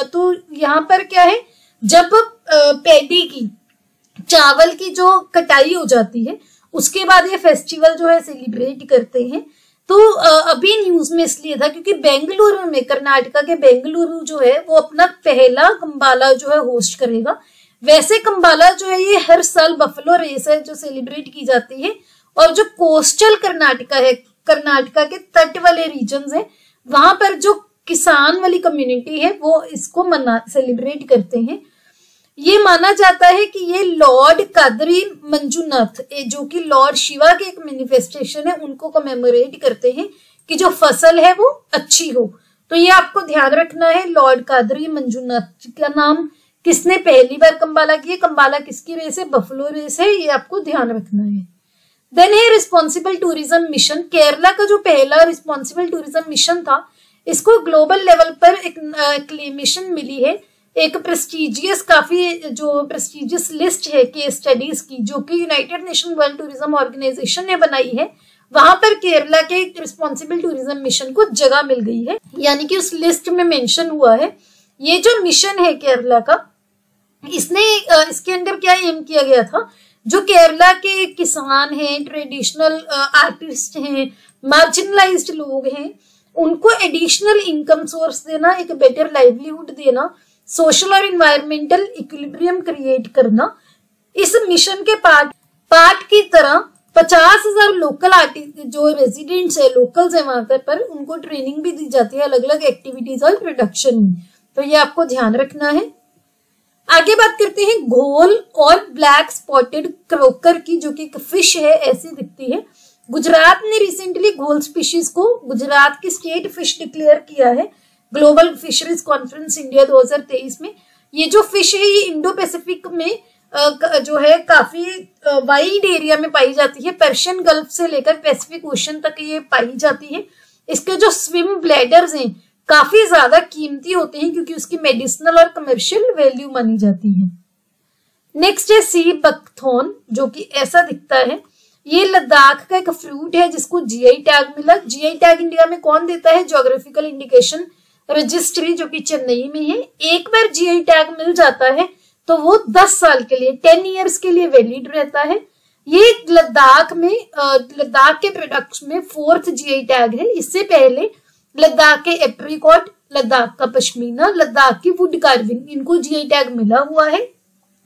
Speaker 1: तो यहाँ पर क्या है, जब पैडी की चावल की जो कटाई हो जाती है उसके बाद ये फेस्टिवल जो है सेलिब्रेट करते हैं। तो अभी न्यूज में इसलिए था क्योंकि बेंगलुरु में, कर्नाटका के बेंगलुरु जो है वो अपना पहला कंबाला जो है होस्ट करेगा। वैसे कंबाला जो है ये हर साल बफलो रेस है जो सेलिब्रेट की जाती है, और जो कोस्टल कर्नाटका है, कर्नाटका के तट वाले रीजन है, वहां पर जो किसान वाली कम्युनिटी है वो इसको सेलिब्रेट करते हैं। ये माना जाता है कि ये लॉर्ड कादरी मंजूनाथ जो कि लॉर्ड शिवा के एक मैनिफेस्टेशन है, उनको कमेमोरेट करते हैं कि जो फसल है वो अच्छी हो। तो ये आपको ध्यान रखना है। लॉर्ड कादरी मंजूनाथ का नाम किसने पहली बार कंबाला किया, कंबाला किसकी रेस है, बफलो रेस है, ये आपको ध्यान रखना है। देन है रिस्पॉन्सिबल टूरिज्म मिशन। केरला का जो पहला रिस्पॉन्सिबल टूरिज्म मिशन था, इसको ग्लोबल लेवल पर एक एक्लेमेशन मिली है। एक प्रेस्टिजियस, काफी जो प्रेस्टिजियस लिस्ट है केस स्टडीज की, जो कि United Nation World Tourism Organisation ने बनाई है, वहां पर केरला के रिस्पॉन्सिबल टूरिज्म मिशन को जगह मिल गई है, यानी कि उस लिस्ट में मेंशन हुआ है। ये जो मिशन है केरला का, इसके अंदर क्या एम किया गया था, जो केरला के किसान हैं, ट्रेडिशनल आर्टिस्ट हैं, मार्जिनलाइज्ड लोग हैं, उनको एडिशनल इनकम सोर्स देना, एक बेटर लाइवलीहुड देना, सोशल और इन्वायरमेंटल इक्विलिब्रियम क्रिएट करना। इस मिशन के पार्ट की तरह 50,000 लोकल आर्टिस्ट जो रेजिडेंट्स है, लोकल्स है वहां पर उनको ट्रेनिंग भी दी जाती है अलग अलग एक्टिविटीज और प्रोडक्शन में, तो ये आपको ध्यान रखना है। आगे बात करते हैं घोल और ब्लैक स्पॉटेड क्रोकर की, जो कि एक फिश है, ऐसी दिखती है। गुजरात ने रिसेंटली घोल स्पीशीज को गुजरात की स्टेट फिश डिक्लेयर किया है ग्लोबल फिशरीज कॉन्फ्रेंस इंडिया 2023 में। ये जो फिश है ये इंडो पैसिफिक में जो है काफी वाइड एरिया में पाई जाती है, पर्शियन गल्फ से लेकर पैसिफिक ओशन तक ये पाई जाती है। इसके जो स्विम ब्लैडर्स हैं काफी ज्यादा कीमती होते हैं क्योंकि उसकी मेडिसिनल और कमर्शियल वैल्यू मानी जाती है। नेक्स्ट है सी बकथॉन, जो कि ऐसा दिखता है। ये लद्दाख का एक फ्रूट है जिसको जीआई टैग मिला। जीआई टैग इंडिया में कौन देता है? ज्योग्राफिकल इंडिकेशन रजिस्ट्री, जो कि चेन्नई में है। एक बार जीआई टैग मिल जाता है तो वो 10 साल के लिए 10 इयर्स के लिए वैलिड रहता है। ये लद्दाख के प्रोडक्ट्स में 4th जीआई टैग है। इससे पहले लद्दाख के एप्रिकॉट, लद्दाख का पश्मीना, लद्दाख की वुड कार्विंग, इनको जीआई टैग मिला हुआ है।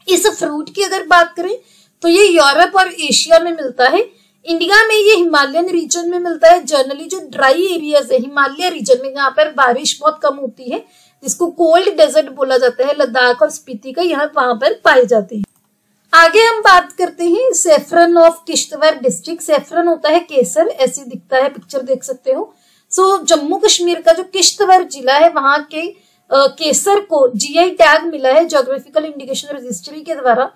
Speaker 1: इस फ्रूट की अगर बात करें तो ये यूरोप और एशिया में मिलता है। इंडिया में ये हिमालयन रीजन में मिलता है। जनरली जो ड्राई एरियाज है हिमालय रीजन में, यहाँ पर बारिश बहुत कम होती है, जिसको कोल्ड डेजर्ट बोला जाता है, लद्दाख और स्पीति का यहाँ वहां पर पाए जाते हैं। आगे हम बात करते हैं saffron of Kishtwar district. Saffron होता है केसर, ऐसे दिखता है, पिक्चर देख सकते हो। सो जम्मू कश्मीर का जो किश्तवाड़ जिला है वहां के केसर को जीआई टैग मिला है ज्योग्राफिकल इंडिकेशन रजिस्ट्री के द्वारा।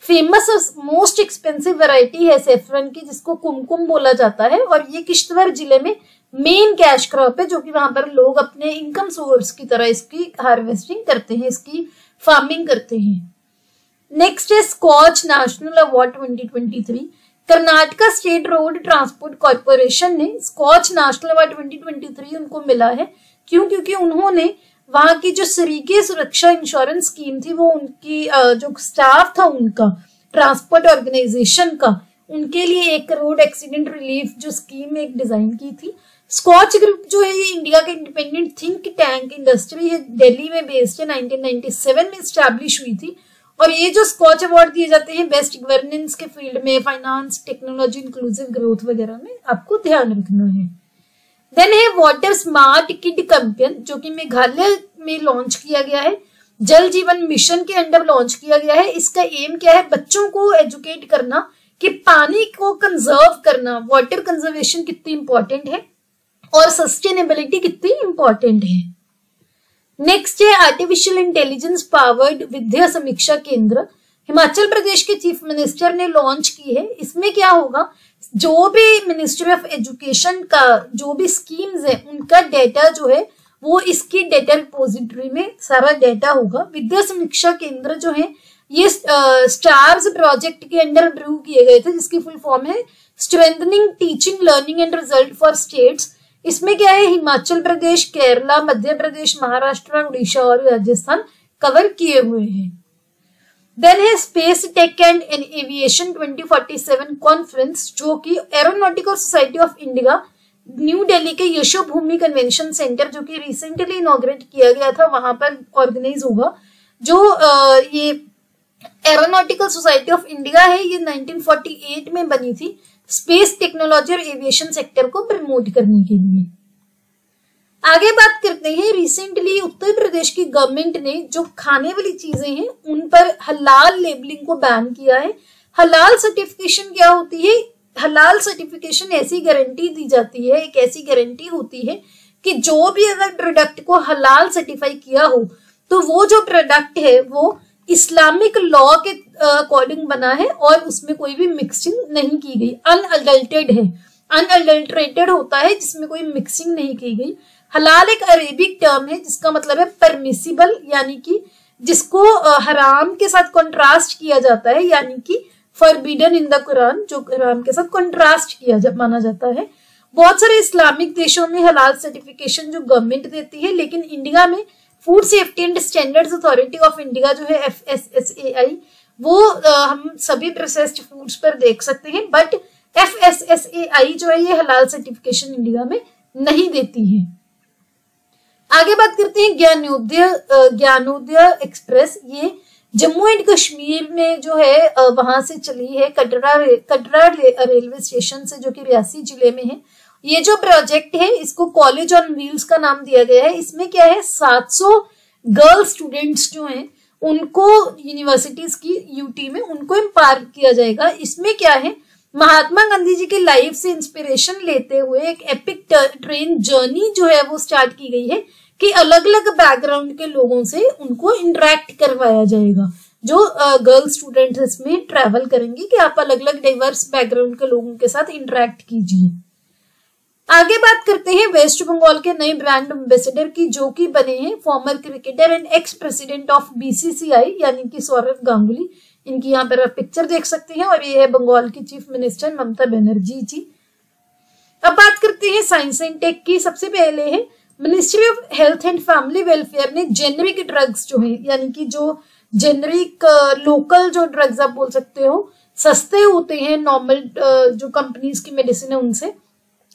Speaker 1: फेमस और मोस्ट एक्सपेंसिव वैरायटी है सेफ्रन की, जिसको कुमकुम बोला जाता है, और ये किश्तवाड़ जिले में मेन कैश क्रॉप है, जो कि वहां पर लोग अपने इनकम सोर्स की तरह इसकी हार्वेस्टिंग करते हैं, इसकी फार्मिंग करते हैं। नेक्स्ट है Skoch national award 2023। Karnataka state road transport corporation ने स्कॉच नेशनल अवार्ड 2023 उनको मिला है। क्यों? क्योंकि उन्होंने वहां की जो सरीके सुरक्षा इंश्योरेंस स्कीम थी, वो उनकी जो स्टाफ था उनका ट्रांसपोर्ट ऑर्गेनाइजेशन का, उनके लिए 1 करोड़ एक्सीडेंट रिलीफ जो स्कीम एक डिजाइन की थी। स्कॉच ग्रुप जो है ये इंडिया का इंडिपेंडेंट थिंक टैंक इंडस्ट्री है, दिल्ली में बेस्ड है, 1997 में स्टैब्लिश हुई थी। और ये जो स्कॉच अवार्ड दिए जाते हैं बेस्ट गवर्नेंस के फील्ड में, फाइनेंस, टेक्नोलॉजी, इंक्लूसिव ग्रोथ वगैरह में, आपको ध्यान रखना है। देन है वाटर स्मार्ट किड कैंपेन, जो कि मेघालय में लॉन्च किया गया है, जल जीवन मिशन के अंडर लॉन्च किया गया है। इसका एम क्या है? बच्चों को एजुकेट करना कि पानी को कंजर्व करना, वाटर कंजर्वेशन कितनी इंपॉर्टेंट है और सस्टेनेबिलिटी कितनी इंपॉर्टेंट है। नेक्स्ट है आर्टिफिशियल इंटेलिजेंस पावर्ड विद्या समीक्षा केंद्र, हिमाचल प्रदेश के चीफ मिनिस्टर ने लॉन्च की है। इसमें क्या होगा? जो भी मिनिस्ट्री ऑफ एजुकेशन का जो भी स्कीम्स है उनका डेटा जो है वो इसकी डेटा रिपोजिटरी में सारा डेटा होगा। विद्या समीक्षा केंद्र जो है ये स्टार्स प्रोजेक्ट के अंडर ड्रू किए गए थे, जिसकी फुल फॉर्म है strengthening teaching learning and result for states. इसमें क्या है? हिमाचल प्रदेश, केरला, मध्य प्रदेश, महाराष्ट्र, उड़ीसा और राजस्थान कवर किए हुए हैं। देन है space tech and aviation 2047 conference, जो कि aeronautical society of India new Delhi के यशोभूमि कन्वेंशन सेंटर, जो कि रिसेंटली इनॉग्रेट किया गया था, वहां पर ऑर्गेनाइज होगा। जो ये एरोनॉटिकल सोसाइटी ऑफ इंडिया है ये 1948 में बनी थी स्पेस टेक्नोलॉजी और एविएशन सेक्टर को प्रमोट करने के लिए। आगे बात करते हैं, रिसेंटली उत्तर प्रदेश की गवर्नमेंट ने जो खाने वाली चीजें हैं उन पर हलाल लेबलिंग को बैन किया है। हलाल सर्टिफिकेशन क्या होती है? हलाल सर्टिफिकेशन ऐसी गारंटी दी जाती है, एक ऐसी गारंटी होती है कि जो भी अगर प्रोडक्ट को हलाल सर्टिफाई किया हो तो वो जो प्रोडक्ट है वो इस्लामिक लॉ के अकॉर्डिंग बना है और उसमें कोई भी मिक्सिंग नहीं की गई, अनअडल्टेड है, अनअडल्ट्रेटेड होता है जिसमें कोई मिक्सिंग नहीं की गई। हलाल एक अरेबिक टर्म है जिसका मतलब है परमिसिबल, यानी कि जिसको हराम के साथ कॉन्ट्रास्ट किया जाता है, यानी कि फॉरबिडन इन द कुरान, जो हराम के साथ कॉन्ट्रास्ट किया माना जाता है। बहुत सारे इस्लामिक देशों में हलाल सर्टिफिकेशन जो गवर्नमेंट देती है, लेकिन इंडिया में food safety and standards authority of India जो है FSSAI, वो हम सभी प्रोसेस्ड फूड्स पर देख सकते हैं, बट FSSAI जो है ये हलाल सर्टिफिकेशन इंडिया में नहीं देती है। आगे बात करते हैं ज्ञानोदय एक्सप्रेस। ये जम्मू एंड कश्मीर में जो है वहां से चली है कटरा रेलवे स्टेशन से, जो कि रियासी जिले में है। ये जो प्रोजेक्ट है इसको कॉलेज ऑन व्हील्स का नाम दिया गया है। इसमें क्या है 700 गर्ल स्टूडेंट्स जो हैं उनको यूनिवर्सिटीज की यूटी में उनको एम्पावर किया जाएगा। इसमें क्या है महात्मा गांधी जी की लाइफ से इंस्पिरेशन लेते हुए एक एपिक ट्रेन जर्नी जो है वो स्टार्ट की गई है कि अलग अलग बैकग्राउंड के लोगों से उनको इंटरेक्ट करवाया जाएगा। जो गर्ल स्टूडेंट्स इसमें ट्रैवल करेंगी कि आप अलग अलग डाइवर्स बैकग्राउंड के लोगों के साथ इंटरेक्ट कीजिए। आगे बात करते हैं वेस्ट बंगाल के नए ब्रांड एम्बेसडर की, जो कि बने हैं farmer cricketer and ex president of BCCI यानी कि सौरव गांगुली। इनकी यहाँ पर आप पिक्चर देख सकते हैं और ये है बंगाल की चीफ मिनिस्टर ममता बनर्जी जी। अब बात करते हैं साइंस एंड टेक की। सबसे पहले है ministry of health and family welfare ने जेनरिक ड्रग्स जो है यानी कि जो जेनरिक लोकल जो ड्रग्स आप बोल सकते हो सस्ते होते हैं नॉर्मल जो कंपनीज की मेडिसिन है उनसे,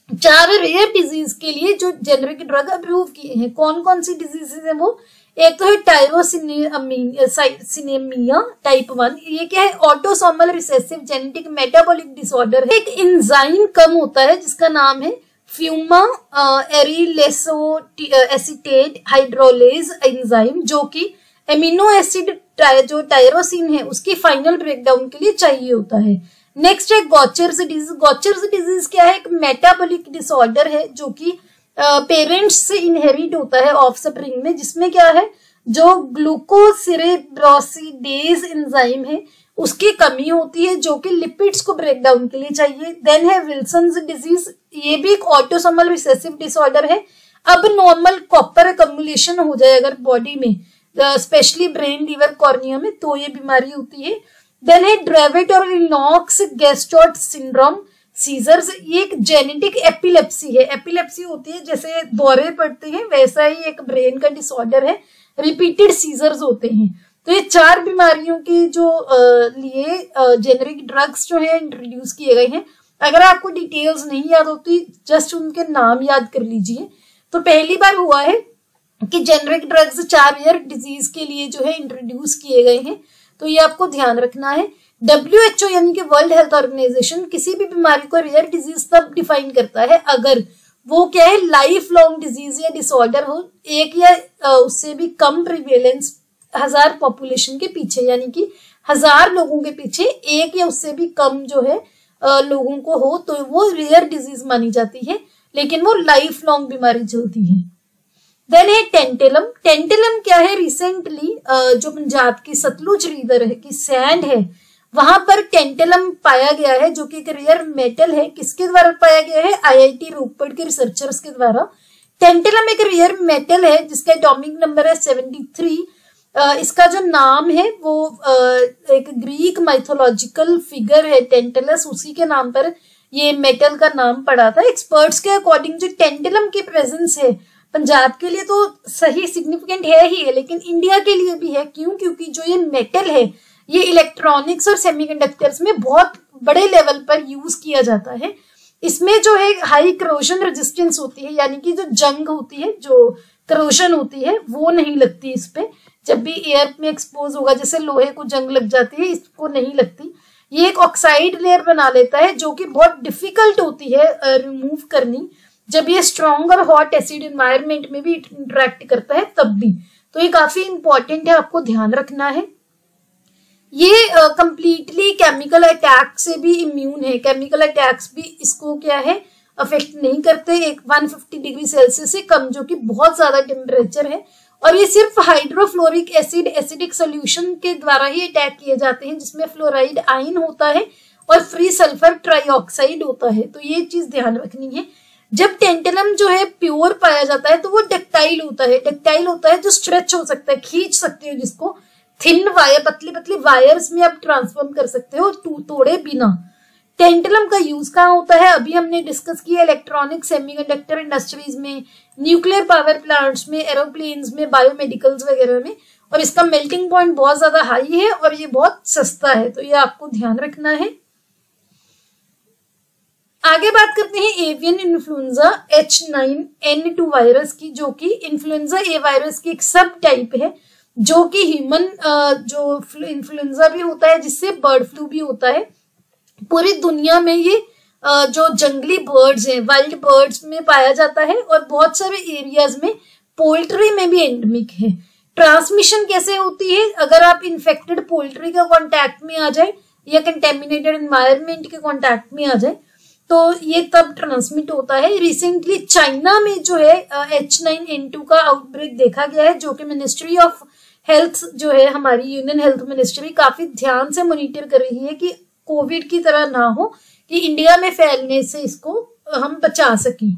Speaker 1: 4 रेयर डिजीज के लिए जो जेनरिक ड्रग अप्रूव किए हैं। कौन कौन सी डिजीजेज है वो? एक तो है टायरोसिनेमिया टाइप 1। ये क्या है autosomal recessive genetic metabolic disorder है। एक एंजाइम कम होता है जिसका नाम है फ्यूमा एरिलेसो एसिटेट हाइड्रोलेज एंजाइम, जो कि एमिनो एसिड जो टायरोसिन है उसकी फाइनल ब्रेकडाउन के लिए चाहिए होता है। नेक्स्ट है गॉचर्स डिजीज। गॉचर्स डिजीज क्या है? एक मेटाबॉलिक डिसऑर्डर है जो कि पेरेंट्स से इनहेरिट होता है ऑफस्प्रिंग में, जिसमें क्या है जो ग्लूकोसिरेब्रोसिडेज एंजाइम है उसकी कमी होती है जो कि लिपिड्स को ब्रेक डाउन के लिए चाहिए। देन है विल्सन्स डिजीज। ये भी एक ऑटोसोमल रिसेसिव डिसऑर्डर है। अब नॉर्मल कॉपर अकम्युलेशन हो जाए अगर बॉडी में, स्पेशली ब्रेन लीवर कॉर्निया में, तो ये बीमारी होती है। देन है ड्रेविड और लिनॉक्स गैस्ट्रोट सिंड्रोम सीजर्स। ये एक जेनेटिक एपिलेप्सी है। एपिलेप्सी होती है जैसे दौरे पड़ते हैं वैसा ही एक ब्रेन का डिसऑर्डर है। रिपीटेड सीजर्स होते हैं। तो ये 4 बीमारियों के जो लिए जेनेरिक ड्रग्स जो है इंट्रोड्यूस किए गए हैं। अगर आपको डिटेल्स नहीं याद होती जस्ट उनके नाम याद कर लीजिए। तो पहली बार हुआ है कि जेनेरिक ड्रग्स 4 रेयर डिजीज के लिए जो है इंट्रोड्यूस किए गए हैं, तो ये आपको ध्यान रखना है। WHO यानी कि वर्ल्ड हेल्थ ऑर्गेनाइजेशन किसी भी बीमारी को रेयर डिजीज तब डिफाइन करता है अगर वो क्या है लाइफ लॉन्ग डिजीज या डिसऑर्डर हो, एक या उससे भी कम प्रिवेलेंस 1000 पॉपुलेशन के पीछे, यानी कि 1000 लोगों के पीछे एक या उससे भी कम जो है लोगों को हो तो वो रेयर डिजीज मानी जाती है, लेकिन वो लाइफ लॉन्ग बीमारी चलती है। देन है टेंटेलम। टेंटेलम क्या है? रिसेंटली जो पंजाब की सतलुज रिवर है की सैंड है वहां पर टेंटेलम पाया गया है जो कि एक रेयर मेटल है। किसके द्वारा पाया गया है? IIT रोपड़ के रिसर्चर्स के द्वारा। टेंटेलम एक रेयर मेटल है जिसका एटॉमिक नंबर है 73। इसका जो नाम है वो एक ग्रीक माइथोलॉजिकल फिगर है टेंटेलस, उसी के नाम पर ये मेटल का नाम पड़ा था। एक्सपर्ट्स के अकॉर्डिंग जो टेंटेलम की प्रेजेंस है पंजाब के लिए तो सही सिग्निफिकेंट है ही है, लेकिन इंडिया के लिए भी है। क्यों? क्योंकि जो ये मेटल है ये इलेक्ट्रॉनिक्स और सेमीकंडक्टर्स में बहुत बड़े लेवल पर यूज किया जाता है। इसमें जो है हाई करोजन रेजिस्टेंस होती है, यानी कि जो जंग होती है, जो करोजन होती है वो नहीं लगती इस पे। जब भी एयर में एक्सपोज होगा जैसे लोहे को जंग लग जाती है, इसको नहीं लगती। ये एक ऑक्साइड लेयर बना लेता है जो कि बहुत डिफिकल्ट होती है रिमूव करनी, जब ये स्ट्रॉन्ग और हॉट एसिड एनवायरनमेंट में भी इंटरेक्ट करता है तब भी। तो ये काफी इंपॉर्टेंट है, आपको ध्यान रखना है। ये कंप्लीटली केमिकल अटैक से भी इम्यून है। केमिकल अटैक्स भी इसको क्या है अफेक्ट नहीं करते। एक 150 डिग्री सेल्सियस से कम, जो कि बहुत ज्यादा टेम्परेचर है, और ये सिर्फ हाइड्रोफ्लोरिक एसिड एसिडिक सोल्यूशन के द्वारा ही अटैक किए जाते हैं जिसमें फ्लोराइड आयन होता है और फ्री सल्फर ट्राइऑक्साइड होता है। तो ये चीज ध्यान रखनी है। जब टेंटेलम जो है प्योर पाया जाता है तो वो डक्टाइल होता है। डक्टाइल होता है जो स्ट्रेच हो सकता है, खींच सकते हो जिसको। थिन वायर, पतली पतली वायर्स में आप ट्रांसफॉर्म कर सकते हो तोड़े बिना। टेंटेलम का यूज कहाँ होता है? अभी हमने डिस्कस किया इलेक्ट्रॉनिक सेमीकंडक्टर इंडस्ट्रीज में, न्यूक्लियर पावर प्लांट्स में, एरोप्लेन्स में, बायोमेडिकल्स वगैरह में, और इसका मेल्टिंग पॉइंट बहुत ज्यादा हाई है और ये बहुत सस्ता है, तो ये आपको ध्यान रखना है। आगे बात करते हैं एवियन इन्फ्लुएंजा H9N2 वायरस की, जो कि इन्फ्लुएंजा ए वायरस की एक सब टाइप है जो कि ह्यूमन जो इन्फ्लुएंजा भी होता है, जिससे बर्ड फ्लू भी होता है। पूरी दुनिया में ये जो जंगली बर्ड्स हैं, वाइल्ड बर्ड्स में पाया जाता है और बहुत सारे एरियाज में पोल्ट्री में भी एंडेमिक है। ट्रांसमिशन कैसे होती है? अगर आप इन्फेक्टेड पोल्ट्री का कांटेक्ट में आ जाए या कंटेमिनेटेड एनवायरनमेंट के कांटेक्ट में आ जाए तो ये तब ट्रांसमिट होता है। रिसेंटली चाइना में जो है H9N2 का आउटब्रेक देखा गया है, जो कि मिनिस्ट्री ऑफ हेल्थ जो है हमारी यूनियन हेल्थ मिनिस्ट्री काफी ध्यान से मॉनिटर कर रही है कि कोविड की तरह ना हो, कि इंडिया में फैलने से इसको हम बचा सकें।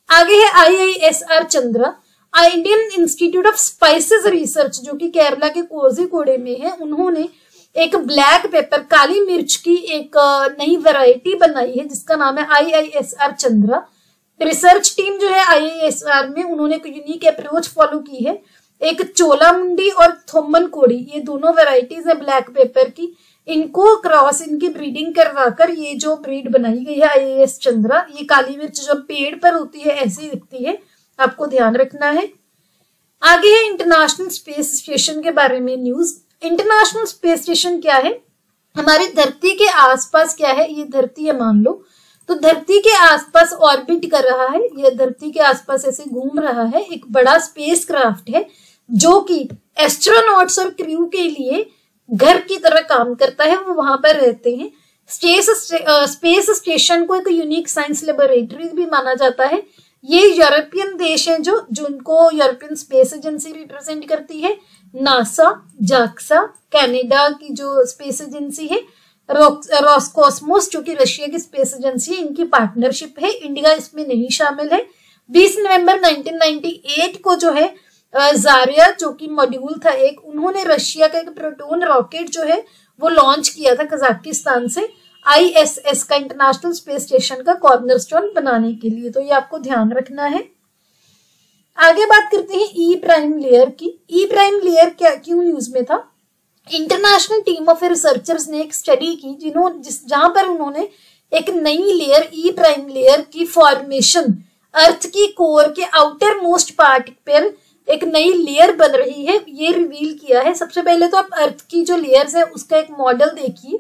Speaker 1: आगे है IISR Chandra, Indian institute of spices research, जो कि केरला के कोझिकोडे में है। उन्होंने एक ब्लैक पेपर, काली मिर्च की एक नई वैरायटी बनाई है जिसका नाम है IISR चंद्रा। रिसर्च टीम जो है IISR में, उन्होंने एक यूनिक अप्रोच फॉलो की है। एक चोलामुंडी और थोम्मन कोड़ी, ये दोनों वैरायटीज है ब्लैक पेपर की, इनको क्रॉस, इनकी ब्रीडिंग करवाकर ये जो ब्रीड बनाई गई है IIS चंद्रा। ये काली मिर्च जो पेड़ पर होती है ऐसी दिखती है, आपको ध्यान रखना है। आगे है इंटरनेशनल स्पेस स्टेशन के बारे में न्यूज। इंटरनेशनल स्पेस स्टेशन क्या है? हमारी धरती के आसपास क्या है, ये धरती है मान लो, तो धरती के आसपास ऑर्बिट कर रहा है, ये धरती के आसपास ऐसे घूम रहा है। एक बड़ा स्पेस क्राफ्ट है जो कि एस्ट्रोनॉट्स और क्रू के लिए घर की तरह काम करता है, वो वहां पर रहते हैं। स्पेस स्टेशन को एक यूनिक साइंस लेबोरेटरी भी माना जाता है। ये यूरोपियन देश हैं जो जिनको यूरोपियन स्पेस एजेंसी रिप्रेजेंट करती है, नासा, जाक्सा, कनाडा की जो स्पेस एजेंसी है, रोस्कोसमोस जो कि रशिया की स्पेस एजेंसी है, इनकी पार्टनरशिप है। इंडिया इसमें नहीं शामिल है। 20 नवंबर 1998 को जो है जारिया जो कि मॉड्यूल था एक, उन्होंने रशिया का एक प्रोटॉन रॉकेट जो है वो लॉन्च किया था कजाकिस्तान से ISS का, इंटरनेशनल स्पेस स्टेशन का कॉर्नरस्टोन बनाने के लिए, तो ये आपको ध्यान रखना है। आगे बात करते हैं ई प्राइम लेयर की। ई प्राइम लेयर क्या क्यों न्यूज में था? इंटरनेशनल टीम ऑफ रिसर्चर्स ने एक स्टडी की जहां पर उन्होंने एक नई लेयर ई प्राइम लेयर की फॉर्मेशन, अर्थ की कोर के आउटर मोस्ट पार्ट पर एक नई लेयर बन रही है, ये रिवील किया है। सबसे पहले तो आप अर्थ की जो लेयर्स है उसका एक मॉडल देखिए।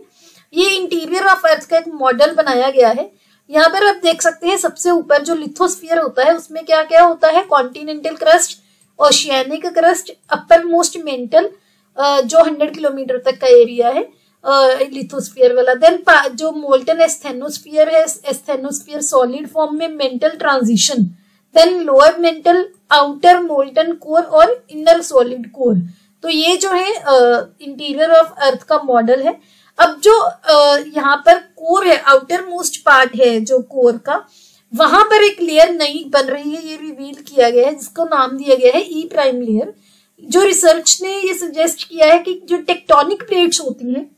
Speaker 1: ये इंटीरियर ऑफ अर्थ का एक मॉडल बनाया गया है। यहाँ पर आप देख सकते हैं सबसे ऊपर जो लिथोस्फीयर होता है उसमें क्या क्या होता है? Continental crust, oceanic crust, upper most mental जो 100 किलोमीटर तक का एरिया है लिथोस्फीयर वाला। देन जो मोल्टन एस्थेनोस्फीयर है, एस्थेनोस्फीयर सॉलिड फॉर्म में mantle transition, then lower mantle, outer molten core और इनर सॉलिड कोर। तो ये जो है इंटीरियर ऑफ अर्थ का मॉडल है। अब जो यहाँ पर कोर है, आउटर मोस्ट पार्ट है जो कोर का, वहां पर एक लेयर नई बन रही है, ये रिवील किया गया है, जिसको नाम दिया गया है ई प्राइम लेयर। जो रिसर्च ने ये सजेस्ट किया है कि जो टेक्टोनिक प्लेट्स होती हैं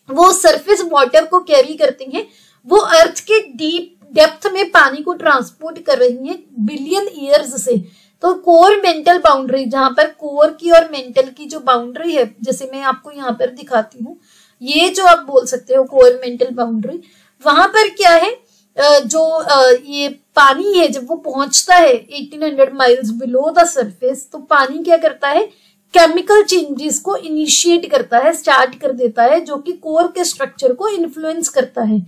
Speaker 1: वो सरफेस वाटर को कैरी करती हैं, वो अर्थ के डीप डेप्थ में पानी को ट्रांसपोर्ट कर रही हैं बिलियन ईयर्स से। तो कोर मेंटल बाउंड्री, जहां पर कोर की और मेंटल की जो बाउंड्री है, जैसे मैं आपको यहाँ पर दिखाती हूँ, ये जो आप बोल सकते हो कोर मेंटल बाउंड्री, वहां पर क्या है जो ये पानी है जब वो पहुंचता है 1800 माइल्स बिलो द सरफेस, तो पानी क्या करता है? केमिकल चेंजेस को इनिशिएट करता है, स्टार्ट कर देता है, जो कि कोर के स्ट्रक्चर को इन्फ्लुएंस करता है।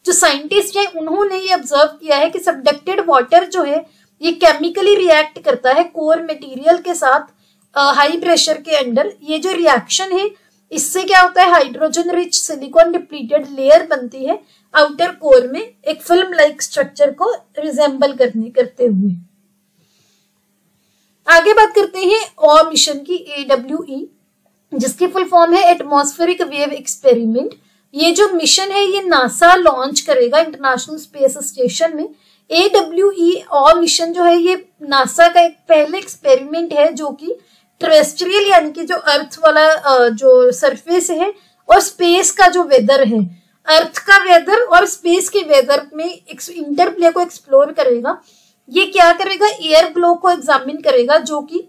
Speaker 1: जो साइंटिस्ट है उन्होंने ये ऑब्जर्व किया है कि सबडक्टेड वाटर जो है ये केमिकली रिएक्ट करता है कोर मटेरियल के साथ हाई प्रेशर के अंडर। ये जो रिएक्शन है इससे क्या होता है? Hydrogen rich silicon depleted layer बनती है आउटर कोर में, एक फिल्म लाइक स्ट्रक्चर को रिजेंबल करते हुए। आगे बात करते हैं ऑ मिशन की, AWE, जिसकी फुल फॉर्म है एटमॉस्फेरिक वेव एक्सपेरिमेंट। ये जो मिशन है ये नासा लॉन्च करेगा इंटरनेशनल स्पेस स्टेशन में। AWE ऑ मिशन जो है ये नासा का एक पहले एक्सपेरिमेंट है जो कि टेरेस्ट्रियल यानी कि जो अर्थ वाला जो सरफेस है और स्पेस का जो वेदर है, अर्थ का वेदर और स्पेस के वेदर में इंटरप्ले को एक्सप्लोर करेगा। ये क्या करेगा? एयर ग्लो को एग्जामिन करेगा, जो कि